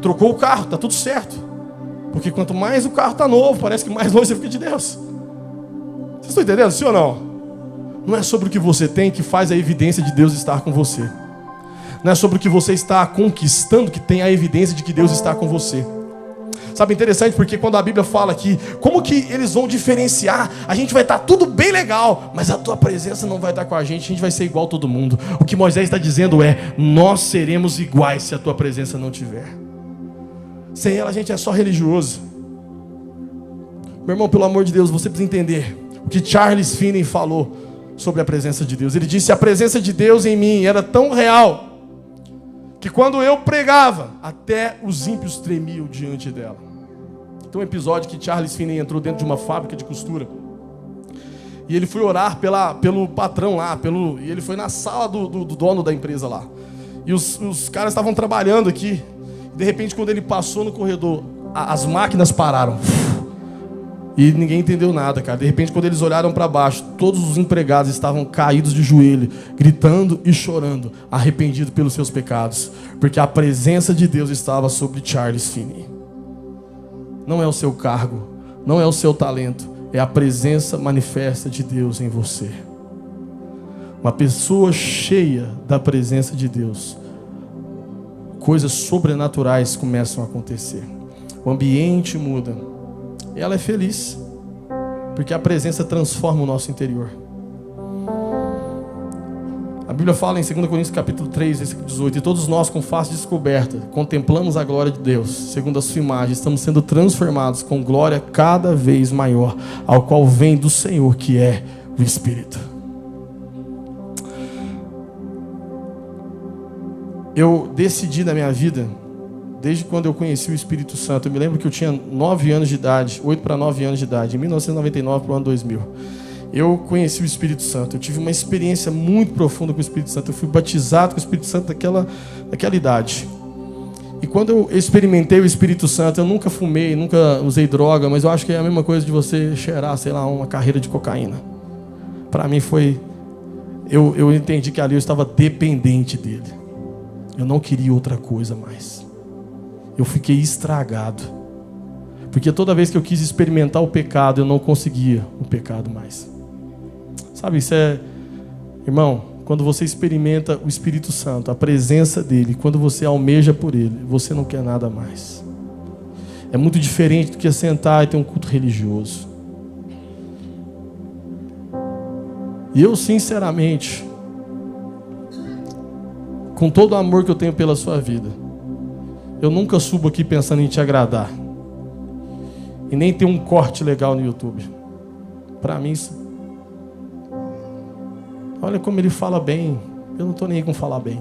Trocou o carro, está tudo certo. Porque quanto mais o carro está novo, parece que mais longe você fica de Deus. Vocês estão entendendo, sim ou não? Não é sobre o que você tem que faz a evidência de Deus estar com você. Não é sobre o que você está conquistando que tem a evidência de que Deus está com você. Sabe, interessante porque quando a Bíblia fala aqui, como que eles vão diferenciar? A gente vai estar tudo bem legal, mas a tua presença não vai estar com a gente vai ser igual a todo mundo. O que Moisés está dizendo é, nós seremos iguais se a tua presença não tiver. Sem ela a gente é só religioso. Meu irmão, pelo amor de Deus, você precisa entender o que Charles Finney falou sobre a presença de Deus. Ele disse, a presença de Deus em mim era tão real que quando eu pregava, até os ímpios tremiam diante dela. Tem um episódio que Charles Finney entrou dentro de uma fábrica de costura e ele foi orar pelo patrão lá, e ele foi na sala do dono da empresa lá, e os caras estavam trabalhando aqui, e de repente quando ele passou no corredor, as máquinas pararam. E ninguém entendeu nada, cara. De repente, quando eles olharam para baixo, todos os empregados estavam caídos de joelho, gritando e chorando, arrependidos pelos seus pecados, porque a presença de Deus estava sobre Charles Finney. Não é o seu cargo, não é o seu talento, é a presença manifesta de Deus em você. Uma pessoa cheia da presença de Deus, coisas sobrenaturais começam a acontecer. O ambiente muda. E ela é feliz, porque a presença transforma o nosso interior. A Bíblia fala em 2 Coríntios capítulo 3, versículo 18, e todos nós com face descoberta, contemplamos a glória de Deus, segundo a sua imagem, estamos sendo transformados com glória cada vez maior, ao qual vem do Senhor, que é o Espírito. Eu decidi na minha vida, desde quando eu conheci o Espírito Santo, eu me lembro que eu tinha 9 anos de idade, 8 para 9 anos de idade, em 1999 para o ano 2000. eu conheci o Espírito Santo. Eu tive uma experiência muito profunda com o Espírito Santo. Eu fui batizado com o Espírito Santo naquela idade. E quando eu experimentei o Espírito Santo, eu nunca fumei, nunca usei droga, mas eu acho que é a mesma coisa de você cheirar, sei lá, uma carreira de cocaína. Para mim foi... Eu entendi que ali eu estava dependente dele. Eu não queria outra coisa mais. Eu fiquei estragado. Porque toda vez que eu quis experimentar o pecado, eu não conseguia o pecado mais. Sabe, isso é... Irmão, quando você experimenta o Espírito Santo, a presença dele, quando você almeja por ele, você não quer nada mais. É muito diferente do que sentar e ter um culto religioso. E eu, sinceramente, com todo o amor que eu tenho pela sua vida, eu nunca subo aqui pensando em te agradar. E nem ter um corte legal no YouTube. Para mim, isso... Olha como ele fala bem. Eu não estou nem aí com falar bem.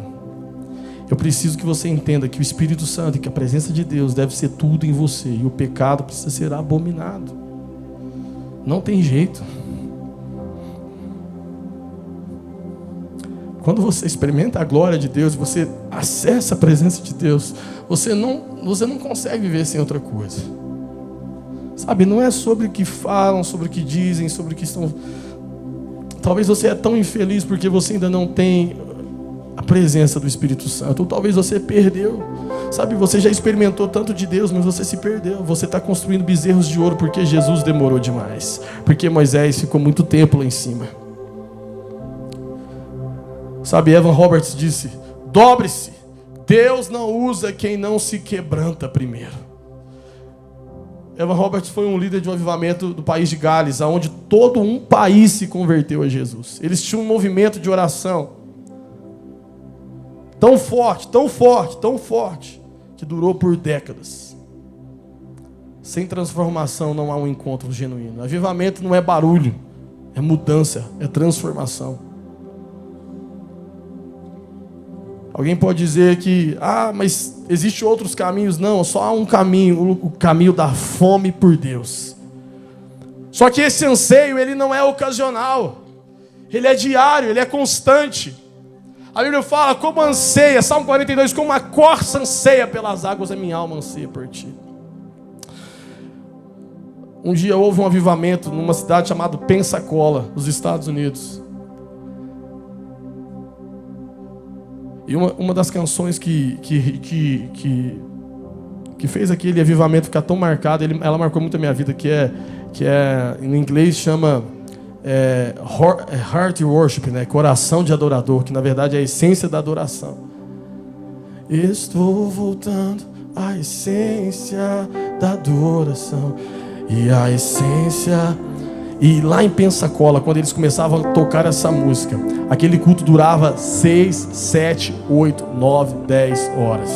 Eu preciso que você entenda que o Espírito Santo e que a presença de Deus deve ser tudo em você. E o pecado precisa ser abominado. Não tem jeito. Quando você experimenta a glória de Deus, você acessa a presença de Deus, você não consegue viver sem outra coisa. Sabe, não é sobre o que falam, sobre o que dizem, sobre o que estão... Talvez você é tão infeliz porque você ainda não tem a presença do Espírito Santo. Ou talvez você perdeu. Sabe, você já experimentou tanto de Deus, mas você se perdeu. Você está construindo bezerros de ouro porque Jesus demorou demais. Porque Moisés ficou muito tempo lá em cima. Sabe, Evan Roberts disse: dobre-se. Deus não usa quem não se quebranta primeiro. Evan Roberts foi um líder de um avivamento do país de Gales, onde todo um país se converteu a Jesus. Eles tinham um movimento de oração tão forte, tão forte, tão forte, que durou por décadas. Sem transformação não há um encontro genuíno. Avivamento não é barulho, é mudança, é transformação. Alguém pode dizer que, mas existem outros caminhos. Não, só há um caminho, o caminho da fome por Deus. Só que esse anseio, ele não é ocasional. Ele é diário, ele é constante. A Bíblia fala, como anseia, Salmo 42, como a corça anseia pelas águas, a minha alma anseia por ti. Um dia houve um avivamento numa cidade chamada Pensacola, nos Estados Unidos. E uma das canções que fez aquele avivamento ficar tão marcado, ela marcou muito a minha vida, que é em inglês chama Heart Worship, né? Coração de adorador, que na verdade é a essência da adoração. Estou voltando à essência da adoração e a essência... E lá em Pensacola, quando eles começavam a tocar essa música, aquele culto durava 6, 7, 8, 9, 10 horas.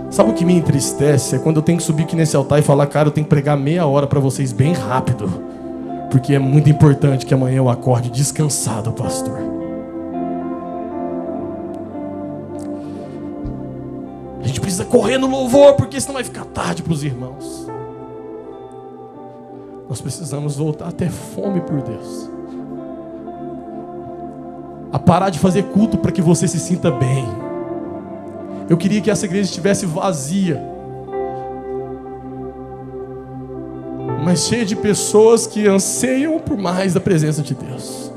Sabe o que me entristece? É quando eu tenho que subir aqui nesse altar e falar, cara, eu tenho que pregar meia hora para vocês bem rápido. Porque é muito importante que amanhã eu acorde descansado, pastor. A gente precisa correr no louvor, porque senão vai ficar tarde para os irmãos. Nós precisamos voltar a ter fome por Deus. A parar de fazer culto para que você se sinta bem. Eu queria que essa igreja estivesse vazia, mas cheia de pessoas que anseiam por mais da presença de Deus.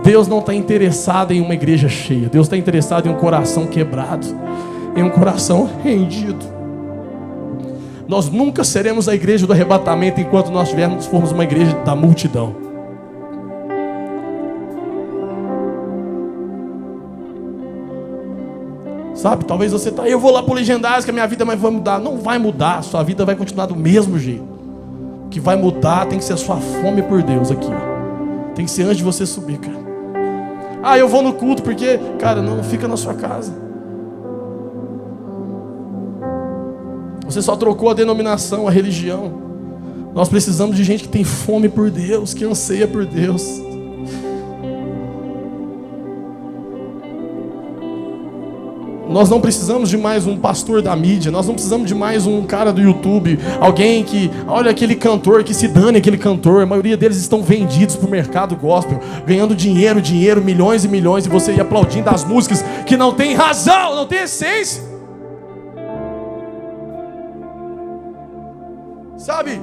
Deus não está interessado em uma igreja cheia. Deus está interessado em um coração quebrado, em um coração rendido. Nós nunca seremos a igreja do arrebatamento enquanto nós formos uma igreja da multidão. Sabe, talvez você está aí, eu vou lá para o Legendários que a minha vida vai mudar. Não vai mudar, sua vida vai continuar do mesmo jeito. O que vai mudar tem que ser a sua fome por Deus aqui, ó. Tem que ser antes de você subir, cara. Eu vou no culto porque, cara, não fica na sua casa. Você só trocou a denominação, a religião. Nós precisamos de gente que tem fome por Deus, que anseia por Deus. Nós não precisamos de mais um pastor da mídia. Nós não precisamos de mais um cara do YouTube. Alguém que, olha aquele cantor, que se dane aquele cantor. A maioria deles estão vendidos para o mercado gospel, ganhando dinheiro, milhões e milhões, e você ir aplaudindo as músicas que não tem razão, não tem essência. Sabe?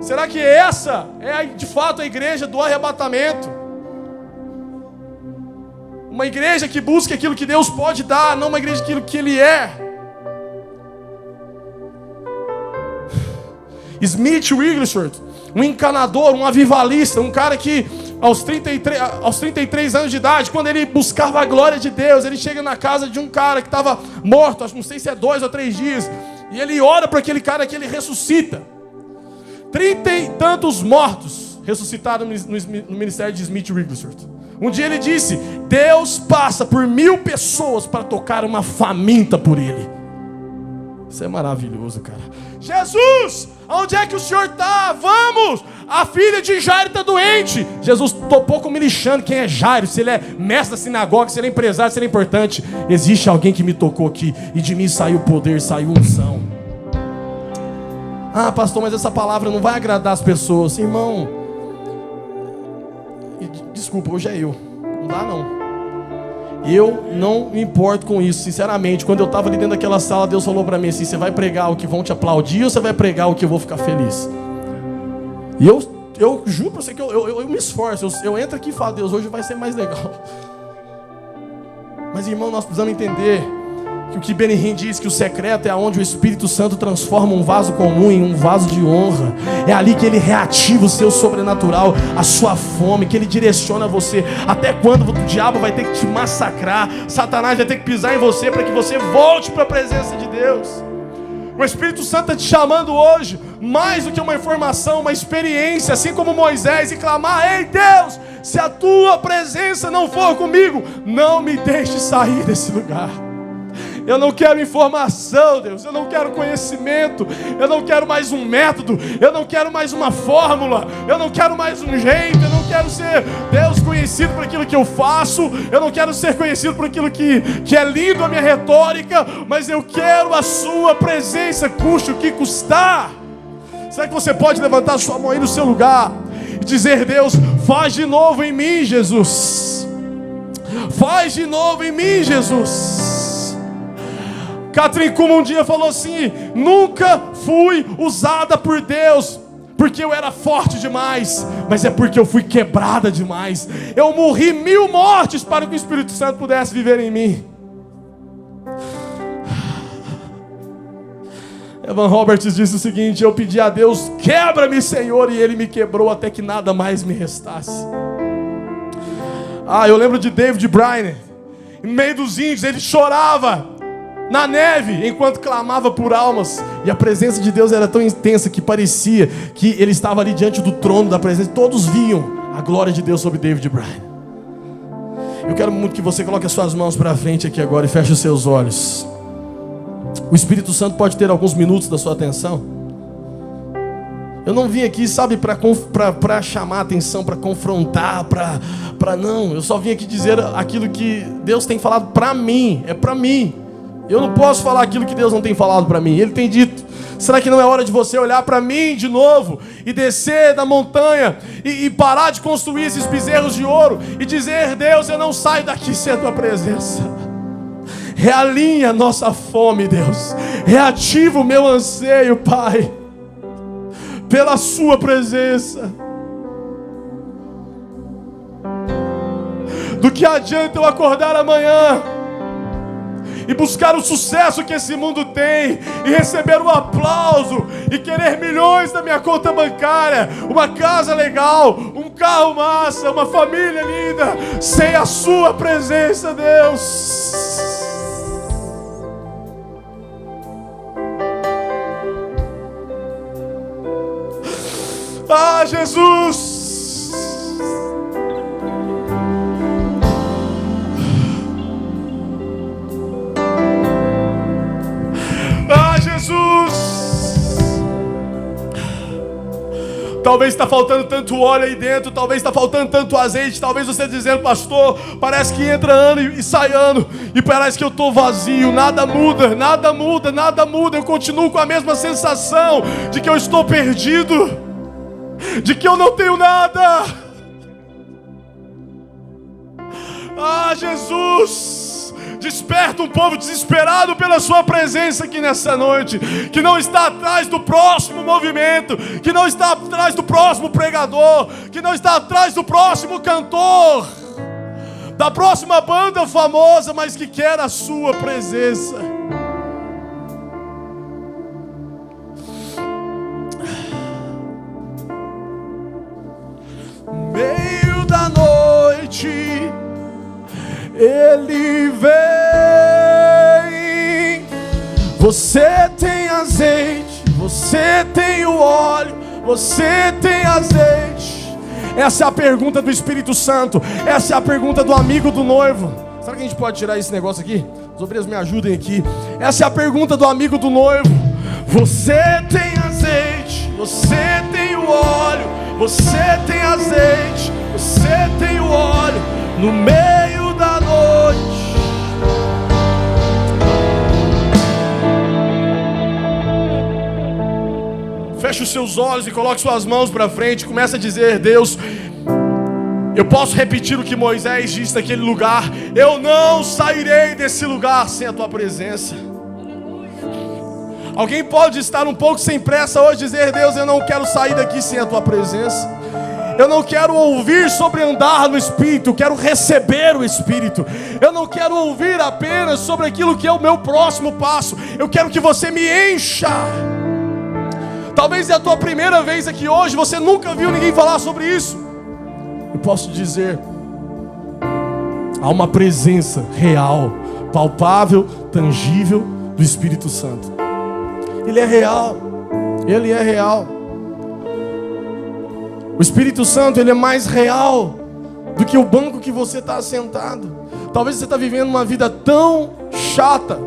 Será que essa é de fato a igreja do arrebatamento? Uma igreja que busca aquilo que Deus pode dar, não uma igreja aquilo que Ele é. Smith Wigglesworth, um encanador, um avivalista, um cara que aos 33 anos de idade, quando ele buscava a glória de Deus, ele chega na casa de um cara que estava morto, não sei se é 2 ou 3 dias, e ele ora para aquele cara que ele ressuscita. 30 e tantos mortos ressuscitaram no ministério de Smith Wigglesworth. Um dia ele disse: Deus passa por 1000 pessoas para tocar uma faminta por ele. Isso é maravilhoso, cara. Jesus, onde é que o Senhor está? Vamos! A filha de Jairo está doente. Jesus topou com me lixando quem é Jairo, se ele é mestre da sinagoga, se ele é empresário, se ele é importante. Existe alguém que me tocou aqui, e de mim saiu poder, saiu unção. Ah, pastor, mas essa palavra não vai agradar as pessoas. Irmão, desculpa, hoje é eu. Não dá não. Eu não me importo com isso, sinceramente. Quando eu estava ali dentro daquela sala, Deus falou para mim assim: você vai pregar o que vão te aplaudir ou você vai pregar o que eu vou ficar feliz? E eu juro para você que eu me esforço. Eu entro aqui e falo: Deus, hoje vai ser mais legal. Mas irmão, nós precisamos entender que o que Benny Hinn diz, que o secreto é onde o Espírito Santo transforma um vaso comum em um vaso de honra. É ali que ele reativa o seu sobrenatural, a sua fome, que ele direciona você. Até quando o diabo vai ter que te massacrar, Satanás vai ter que pisar em você para que você volte para a presença de Deus. O Espírito Santo está te chamando hoje, mais do que uma informação, uma experiência, assim como Moisés, e clamar: ei Deus, se a tua presença não for comigo, não me deixe sair desse lugar. Eu não quero informação, Deus. Eu não quero conhecimento. Eu não quero mais um método. Eu não quero mais uma fórmula. Eu não quero mais um jeito. Eu não quero ser, Deus, conhecido por aquilo que eu faço. Eu não quero ser conhecido por aquilo que é lindo a minha retórica. Mas eu quero a sua presença, custe o que custar. Será que você pode levantar a sua mão aí no seu lugar e dizer: Deus, faz de novo em mim, Jesus. Faz de novo em mim, Jesus. Catherine Kuhlman um dia falou assim: nunca fui usada por Deus porque eu era forte demais, mas é porque eu fui quebrada demais. Eu morri 1000 mortes para que o Espírito Santo pudesse viver em mim. Evan Roberts disse o seguinte: eu pedi a Deus: quebra-me, Senhor, e Ele me quebrou até que nada mais me restasse. Eu lembro de David Briner, no meio dos índios, ele chorava na neve, enquanto clamava por almas. E a presença de Deus era tão intensa que parecia que ele estava ali diante do trono da presença. Todos viam a glória de Deus sobre David Bryan. Eu quero muito que você coloque as suas mãos para frente aqui agora e feche os seus olhos. O Espírito Santo pode ter alguns minutos da sua atenção. Eu não vim aqui, sabe, para chamar a atenção, para confrontar, não. Eu só vim aqui dizer aquilo que Deus tem falado para mim. É para mim. Eu não posso falar aquilo que Deus não tem falado para mim. Ele tem dito: será que não é hora de você olhar para mim de novo e descer da montanha e parar de construir esses bezerros de ouro e dizer: Deus, eu não saio daqui sem a tua presença. Realinha a nossa fome, Deus. Reativa o meu anseio, Pai, pela sua presença. Do que adianta eu acordar amanhã e buscar o sucesso que esse mundo tem, e receber um aplauso, e querer milhões na minha conta bancária, uma casa legal, um carro massa, uma família linda, sem a sua presença, Deus? Jesus! Talvez está faltando tanto óleo aí dentro, talvez está faltando tanto azeite. Talvez você dizendo: pastor, parece que entra ano e sai ano, e parece que eu estou vazio, nada muda, nada muda, nada muda. Eu continuo com a mesma sensação de que eu estou perdido, de que eu não tenho nada. Ah, Jesus, desperta um povo desesperado pela sua presença aqui nessa noite, que não está atrás do próximo movimento, que não está atrás do próximo pregador, que não está atrás do próximo cantor, da próxima banda famosa, mas que quer a sua presença. Meio da noite Ele vem. Você tem azeite, você tem o óleo, você tem azeite. Essa é a pergunta do Espírito Santo. Essa é a pergunta do amigo do noivo. Será que a gente pode tirar esse negócio aqui? Os obreiros me ajudem aqui. Essa é a pergunta do amigo do noivo. Você tem azeite, você tem o óleo, você tem azeite, você tem o óleo. No meio da noite, feche os seus olhos e coloque suas mãos para frente. Começa a dizer: Deus, eu posso repetir o que Moisés disse naquele lugar: eu não sairei desse lugar sem a tua presença. Alguém pode estar um pouco sem pressa hoje e dizer: Deus, eu não quero sair daqui sem a tua presença. Eu não quero ouvir sobre andar no Espírito, eu quero receber o Espírito. Eu não quero ouvir apenas sobre aquilo que é o meu próximo passo. Eu quero que você me encha. Talvez é a tua primeira vez aqui hoje, você nunca viu ninguém falar sobre isso. Eu posso dizer, há uma presença real, palpável, tangível do Espírito Santo. Ele é real, Ele é real. O Espírito Santo, Ele é mais real do que o banco que você está assentado. Talvez você está vivendo uma vida tão chata,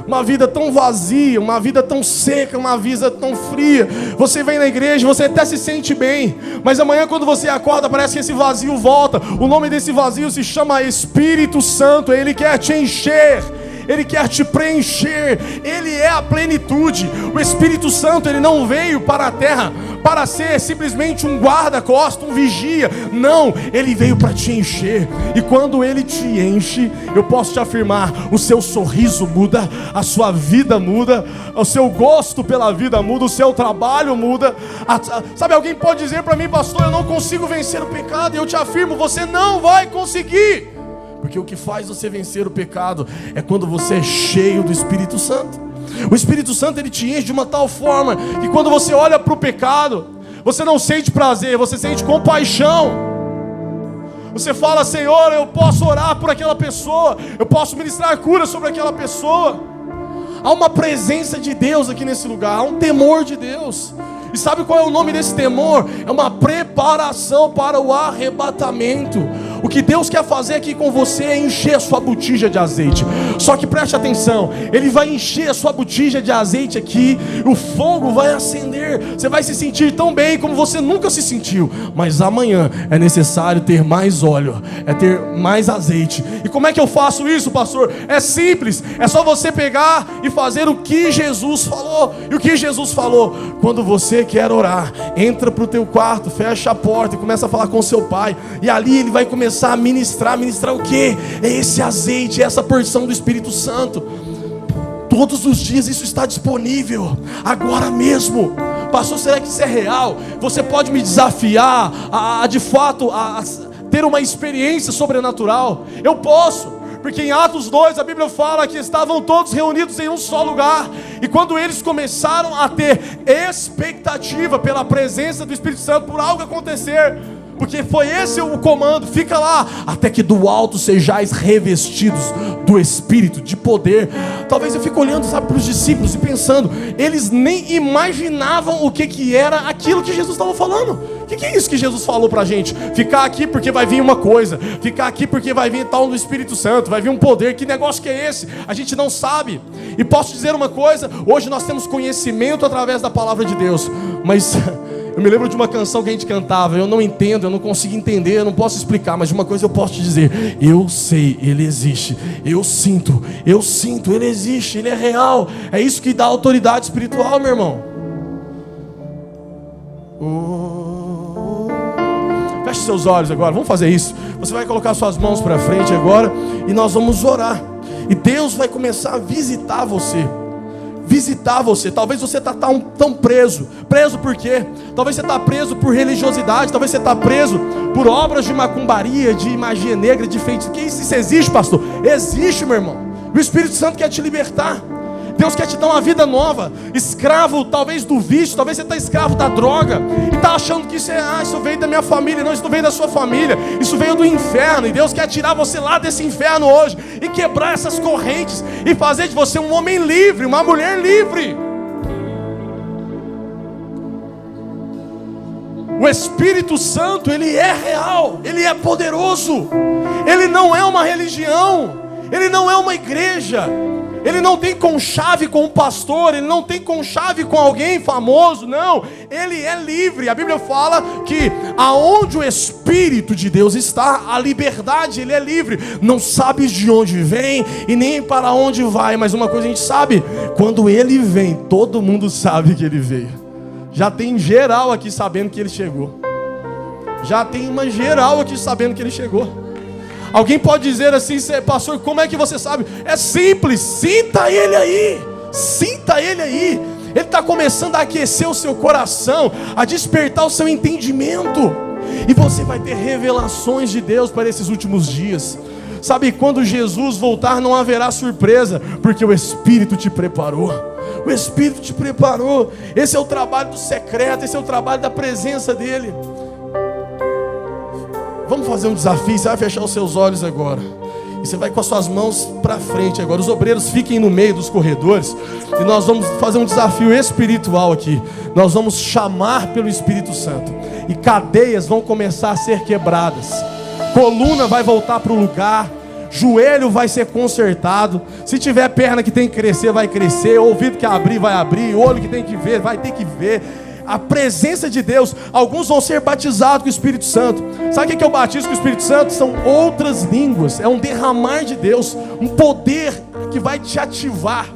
uma vida tão vazia, uma vida tão seca, uma vida tão fria. Você vem na igreja, você até se sente bem, mas amanhã quando você acorda parece que esse vazio volta. O nome desse vazio se chama Espírito Santo. Ele quer te encher, Ele quer te preencher. Ele é a plenitude. O Espírito Santo, Ele não veio para a terra para ser simplesmente um guarda-costas, um vigia. Não, Ele veio para te encher. E quando Ele te enche, eu posso te afirmar, o seu sorriso muda, a sua vida muda, o seu gosto pela vida muda, o seu trabalho muda. Sabe, alguém pode dizer para mim: pastor, eu não consigo vencer o pecado. E eu te afirmo, você não vai conseguir. Porque o que faz você vencer o pecado é quando você é cheio do Espírito Santo. O Espírito Santo, ele te enche de uma tal forma que quando você olha para o pecado, você não sente prazer, você sente compaixão. Você fala: Senhor, eu posso orar por aquela pessoa, eu posso ministrar cura sobre aquela pessoa. Há uma presença de Deus aqui nesse lugar, há um temor de Deus. E sabe qual é o nome desse temor? É uma preparação para o arrebatamento. O que Deus quer fazer aqui com você é encher a sua botija de azeite. Só que preste atenção, Ele vai encher a sua botija de azeite aqui, o fogo vai acender, você vai se sentir tão bem como você nunca se sentiu. Mas amanhã é necessário ter mais óleo, é ter mais azeite. E como é que eu faço isso, pastor? É simples, é só você pegar e fazer o que Jesus falou. E o que Jesus falou? Quando você quer orar, entra para o teu quarto, fecha a porta e começa a falar com seu pai. E ali Ele vai começar a ministrar o quê? É esse azeite, essa porção do Espírito Santo. Todos os dias isso está disponível, agora mesmo. Pastor, será que isso é real? Você pode me desafiar de fato a ter uma experiência sobrenatural? Eu posso, porque em Atos 2 a Bíblia fala que estavam todos reunidos em um só lugar. E quando eles começaram a ter expectativa pela presença do Espírito Santo, por algo acontecer, porque foi esse o comando: fica lá, até que do alto sejais revestidos do Espírito, de poder. Talvez eu fique olhando, sabe, para os discípulos e pensando, eles nem imaginavam o que era aquilo que Jesus estava falando. O que é isso que Jesus falou para a gente? Ficar aqui porque vai vir uma coisa, ficar aqui porque vai vir tal do Espírito Santo, vai vir um poder. Que negócio que é esse? A gente não sabe. E posso dizer uma coisa, hoje nós temos conhecimento através da palavra de Deus, mas Eu me lembro de uma canção que a gente cantava. Eu não entendo, eu não consigo entender, eu não posso explicar, mas de uma coisa eu posso te dizer: eu sei, Ele existe. Eu sinto, Ele existe, Ele é real. É isso que dá autoridade espiritual, meu irmão. Feche seus olhos agora, vamos fazer isso. Você vai colocar suas mãos para frente agora e nós vamos orar. E Deus vai começar a visitar você. Talvez você está tão preso. Preso por quê? Talvez você está preso por religiosidade. Talvez você está preso por obras de macumbaria, de magia negra, de feitiço. Que isso existe, pastor? Existe, meu irmão. O Espírito Santo quer te libertar. Deus quer te dar uma vida nova. Escravo talvez do vício. Talvez você está escravo da droga e está achando que isso veio da minha família. Não, isso não veio da sua família. Isso veio do inferno. E Deus quer tirar você lá desse inferno hoje e quebrar essas correntes e fazer de você um homem livre, uma mulher livre. O Espírito Santo, Ele é real. Ele é poderoso. Ele não é uma religião. Ele não é uma igreja. Ele não tem conchave com um pastor, ele não tem conchave com alguém famoso, não. Ele é livre. A Bíblia fala que aonde o Espírito de Deus está, a liberdade, ele é livre. Não sabes de onde vem e nem para onde vai, mas uma coisa a gente sabe: quando ele vem, todo mundo sabe que ele veio. Já tem geral aqui sabendo que ele chegou. Já tem uma geral aqui sabendo que ele chegou. Alguém pode dizer assim: pastor, como é que você sabe? É simples, sinta Ele aí. Sinta Ele aí. Ele está começando a aquecer o seu coração, a despertar o seu entendimento. E você vai ter revelações de Deus para esses últimos dias. Sabe, quando Jesus voltar não haverá surpresa, porque o Espírito te preparou. O Espírito te preparou. Esse é o trabalho do secreto, esse é o trabalho da presença dEle. Vamos fazer um desafio. Você vai fechar os seus olhos agora e você vai com as suas mãos para frente agora. Os obreiros fiquem no meio dos corredores e nós vamos fazer um desafio espiritual aqui. Nós vamos chamar pelo Espírito Santo e cadeias vão começar a ser quebradas. Coluna vai voltar para o lugar. Joelho vai ser consertado. Se tiver perna que tem que crescer, vai crescer. Ouvido que abrir, vai abrir. Olho que tem que ver, vai ter que ver. A presença de Deus. Alguns vão ser batizados com o Espírito Santo. Sabe o que é o batismo com o Espírito Santo? São outras línguas. É um derramar de Deus, um poder que vai te ativar.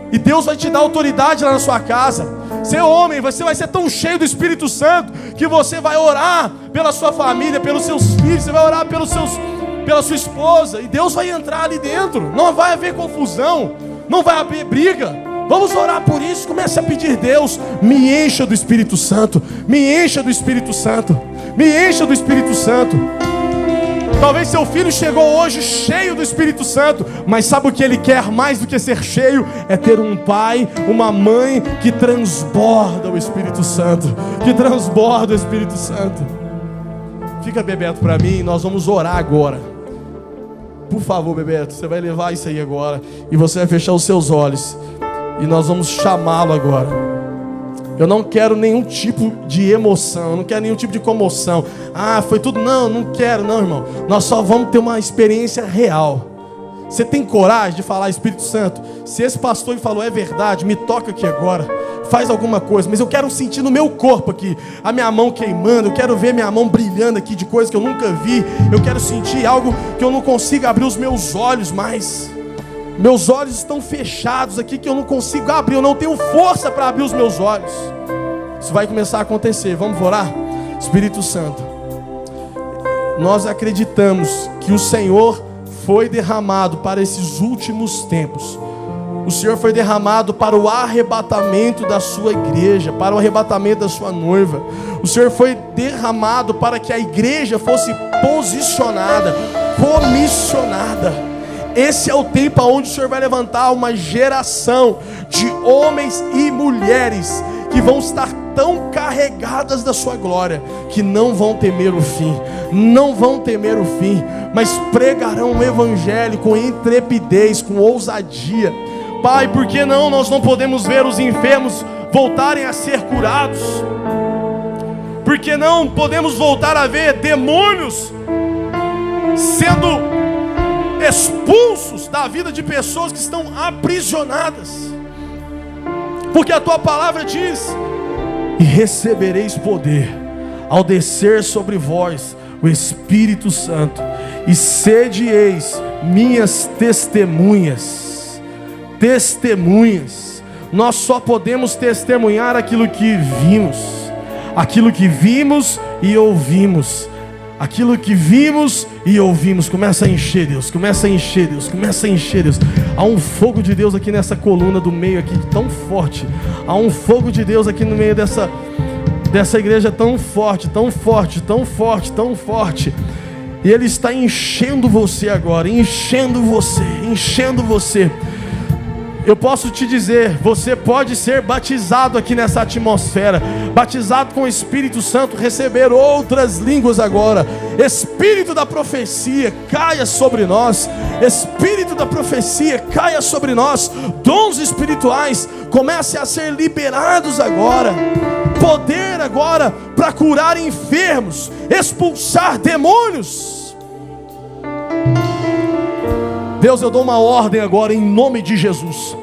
E Deus vai te dar autoridade lá na sua casa. Ser homem, você vai ser tão cheio do Espírito Santo que você vai orar pela sua família, pelos seus filhos. Você vai orar pela sua esposa. E Deus vai entrar ali dentro. Não vai haver confusão, não vai haver briga. Vamos orar por isso. Comece a pedir: Deus, me encha do Espírito Santo. Me encha do Espírito Santo. Me encha do Espírito Santo. Talvez seu filho chegou hoje cheio do Espírito Santo, mas sabe o que ele quer mais do que ser cheio? É ter um pai, uma mãe que transborda o Espírito Santo. Que transborda o Espírito Santo. Fica, Bebeto, para mim. Nós vamos orar agora. Por favor, Bebeto, você vai levar isso aí agora e você vai fechar os seus olhos. E nós vamos chamá-lo agora. Eu não quero nenhum tipo de emoção, eu não quero nenhum tipo de comoção. Foi tudo. Não quero não, irmão. Nós só vamos ter uma experiência real. Você tem coragem de falar: Espírito Santo, se esse pastor falou é verdade, me toca aqui agora. Faz alguma coisa, mas eu quero sentir no meu corpo aqui a minha mão queimando. Eu quero ver minha mão brilhando aqui de coisa que eu nunca vi. Eu quero sentir algo que eu não consigo abrir os meus olhos mais. Meus olhos estão fechados aqui, que eu não consigo abrir. Eu não tenho força para abrir os meus olhos. Isso vai começar a acontecer. Vamos orar? Espírito Santo, nós acreditamos que o Senhor foi derramado para esses últimos tempos. O Senhor foi derramado para o arrebatamento da sua igreja, para o arrebatamento da sua noiva. O Senhor foi derramado para que a igreja fosse posicionada, comissionada. Esse é o tempo onde o Senhor vai levantar uma geração de homens e mulheres que vão estar tão carregadas da sua glória que não vão temer o fim. Não vão temer o fim, mas pregarão o evangelho com intrepidez, com ousadia. Pai, por que não nós não podemos ver os enfermos voltarem a ser curados? Por que não podemos voltar a ver demônios sendo expulsos da vida de pessoas que estão aprisionadas? Porque a tua palavra diz e recebereis poder ao descer sobre vós o Espírito Santo, e sede-eis minhas testemunhas. Testemunhas. Nós só podemos testemunhar aquilo que vimos e ouvimos. Aquilo que vimos e ouvimos. Começa a encher, Deus. Começa a encher, Deus. Começa a encher, Deus. Há um fogo de Deus aqui nessa coluna do meio aqui, tão forte. Há um fogo de Deus aqui no meio dessa igreja tão forte, tão forte, tão forte, tão forte. E Ele está enchendo você agora. Enchendo você, enchendo você. Eu posso te dizer, você pode ser batizado aqui nessa atmosfera, batizado com o Espírito Santo, receber outras línguas agora. Espírito da profecia, caia sobre nós. Espírito da profecia, caia sobre nós. Dons espirituais comecem a ser liberados agora. Poder agora para curar enfermos, expulsar demônios. Deus, eu dou uma ordem agora em nome de Jesus.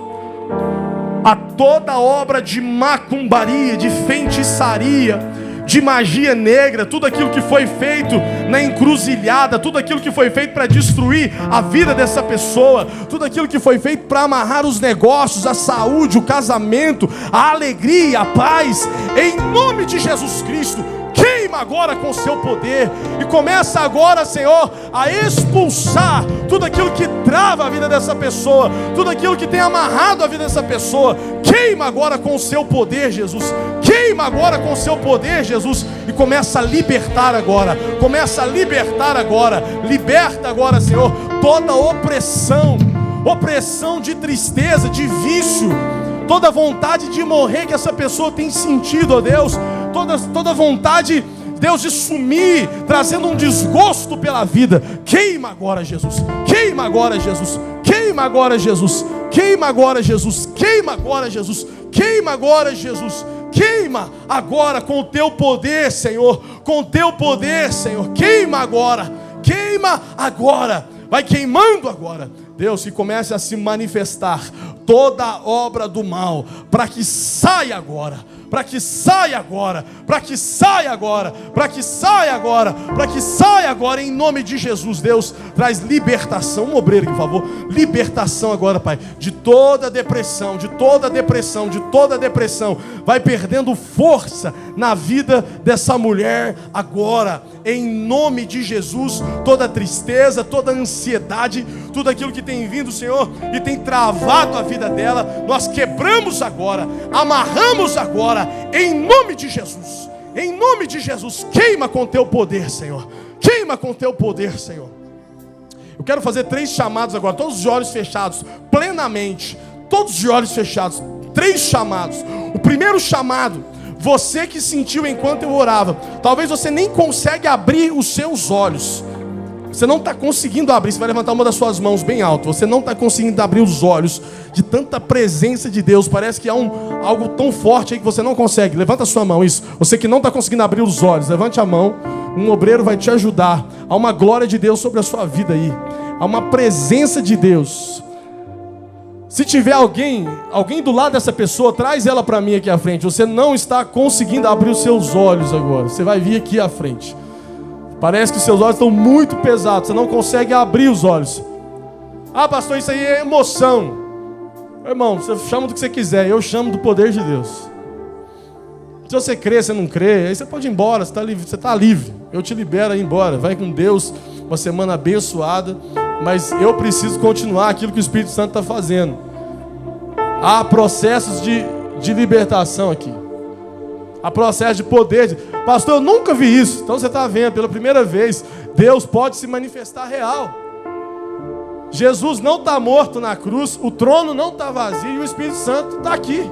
A toda obra de macumbaria, de feitiçaria, de magia negra, tudo aquilo que foi feito na encruzilhada, tudo aquilo que foi feito para destruir a vida dessa pessoa, tudo aquilo que foi feito para amarrar os negócios, a saúde, o casamento, a alegria, a paz, em nome de Jesus Cristo, queima agora com o seu poder e começa agora, Senhor, a expulsar tudo aquilo que trava a vida dessa pessoa, tudo aquilo que tem amarrado a vida dessa pessoa. Queima agora com o seu poder, Jesus. Queima agora com o seu poder, Jesus, e começa a libertar agora. Começa a libertar agora. Liberta agora, Senhor, toda opressão de tristeza, de vício, toda vontade de morrer que essa pessoa tem sentido, ó Deus, toda vontade, Deus, de sumir, trazendo um desgosto pela vida. Queima agora, Jesus. Queima agora, Jesus. Queima agora, Jesus. Queima agora, Jesus. Queima agora, Jesus. Queima agora, Jesus. Queima agora com o teu poder, Senhor. Com o teu poder, Senhor. Queima agora. Queima agora. Vai queimando agora. Deus, que comece a se manifestar toda obra do mal, para que saia agora, para que saia agora, para que saia agora, para que saia agora, para que saia agora, em nome de Jesus. Deus, traz libertação. Um obreiro aqui, por favor. Libertação agora, Pai, de toda depressão, de toda depressão, de toda depressão. Vai perdendo força na vida dessa mulher agora, em nome de Jesus. Toda tristeza, toda ansiedade, tudo aquilo que tem vindo, Senhor, e tem travado a vida dela, nós quebramos agora, amarramos agora, em nome de Jesus. Em nome de Jesus, queima com teu poder, Senhor. Queima com teu poder, Senhor. Eu quero fazer 3 chamados agora, todos de olhos fechados, plenamente, todos de olhos fechados. 3 chamados. O primeiro chamado, você que sentiu enquanto eu orava, talvez você nem consegue abrir os seus olhos. Você não está conseguindo abrir. Você vai levantar uma das suas mãos bem alto. Você não está conseguindo abrir os olhos de tanta presença de Deus. Parece que há algo tão forte aí que você não consegue. Levanta a sua mão, isso. Você que não está conseguindo abrir os olhos, levante a mão. Um obreiro vai te ajudar. Há uma glória de Deus sobre a sua vida aí. Há uma presença de Deus. Se tiver alguém do lado dessa pessoa, traz ela para mim aqui à frente. Você não está conseguindo abrir os seus olhos agora. Você vai vir aqui à frente. Parece que seus olhos estão muito pesados. Você não consegue abrir os olhos. Ah, pastor, isso aí é emoção. Irmão, você chama do que você quiser. Eu chamo do poder de Deus. Se você crê, você não crê, aí você pode ir embora. Você está livre. Eu te libero aí embora. Vai com Deus. Uma semana abençoada. Mas eu preciso continuar aquilo que o Espírito Santo está fazendo. Há processos de libertação aqui. Há processo de poder. Pastor, eu nunca vi isso. Então você está vendo pela primeira vez. Deus pode se manifestar real. Jesus não está morto na cruz. O trono não está vazio. E o Espírito Santo está aqui.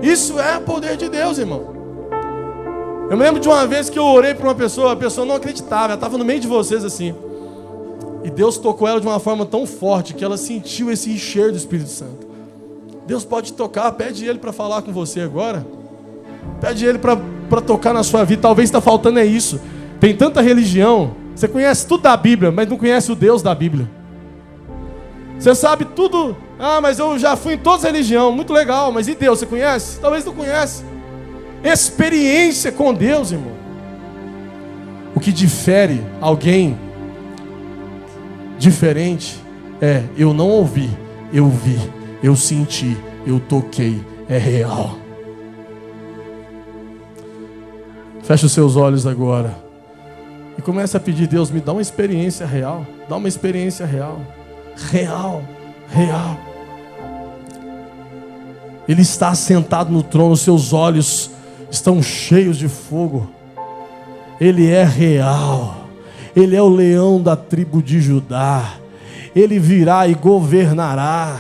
Isso é poder de Deus, irmão. Eu me lembro de uma vez que eu orei para uma pessoa. A pessoa não acreditava. Ela estava no meio de vocês assim. E Deus tocou ela de uma forma tão forte que ela sentiu esse encher do Espírito Santo. Deus pode tocar. Pede Ele para falar com você agora. Pede Ele para tocar na sua vida. Talvez está faltando é isso. Tem tanta religião. Você conhece tudo da Bíblia, mas não conhece o Deus da Bíblia. Você sabe tudo. Ah, mas eu já fui em todas as religiões. Muito legal. Mas e Deus, você conhece? Talvez não conhece. experiência com Deus, irmão. O que difere alguém diferente é: eu não ouvi, eu vi, eu senti, eu toquei, é real. Feche os seus olhos agora e comece a pedir: Deus, me dá uma experiência real. Dá uma experiência real. Real, real. Ele está sentado no trono, seus olhos estão cheios de fogo. Ele é real. Ele é o leão da tribo de Judá. Ele virá e governará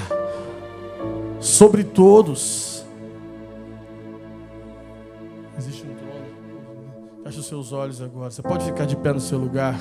sobre todos. Existe um trono. Feche os seus olhos agora. Você pode ficar de pé no seu lugar.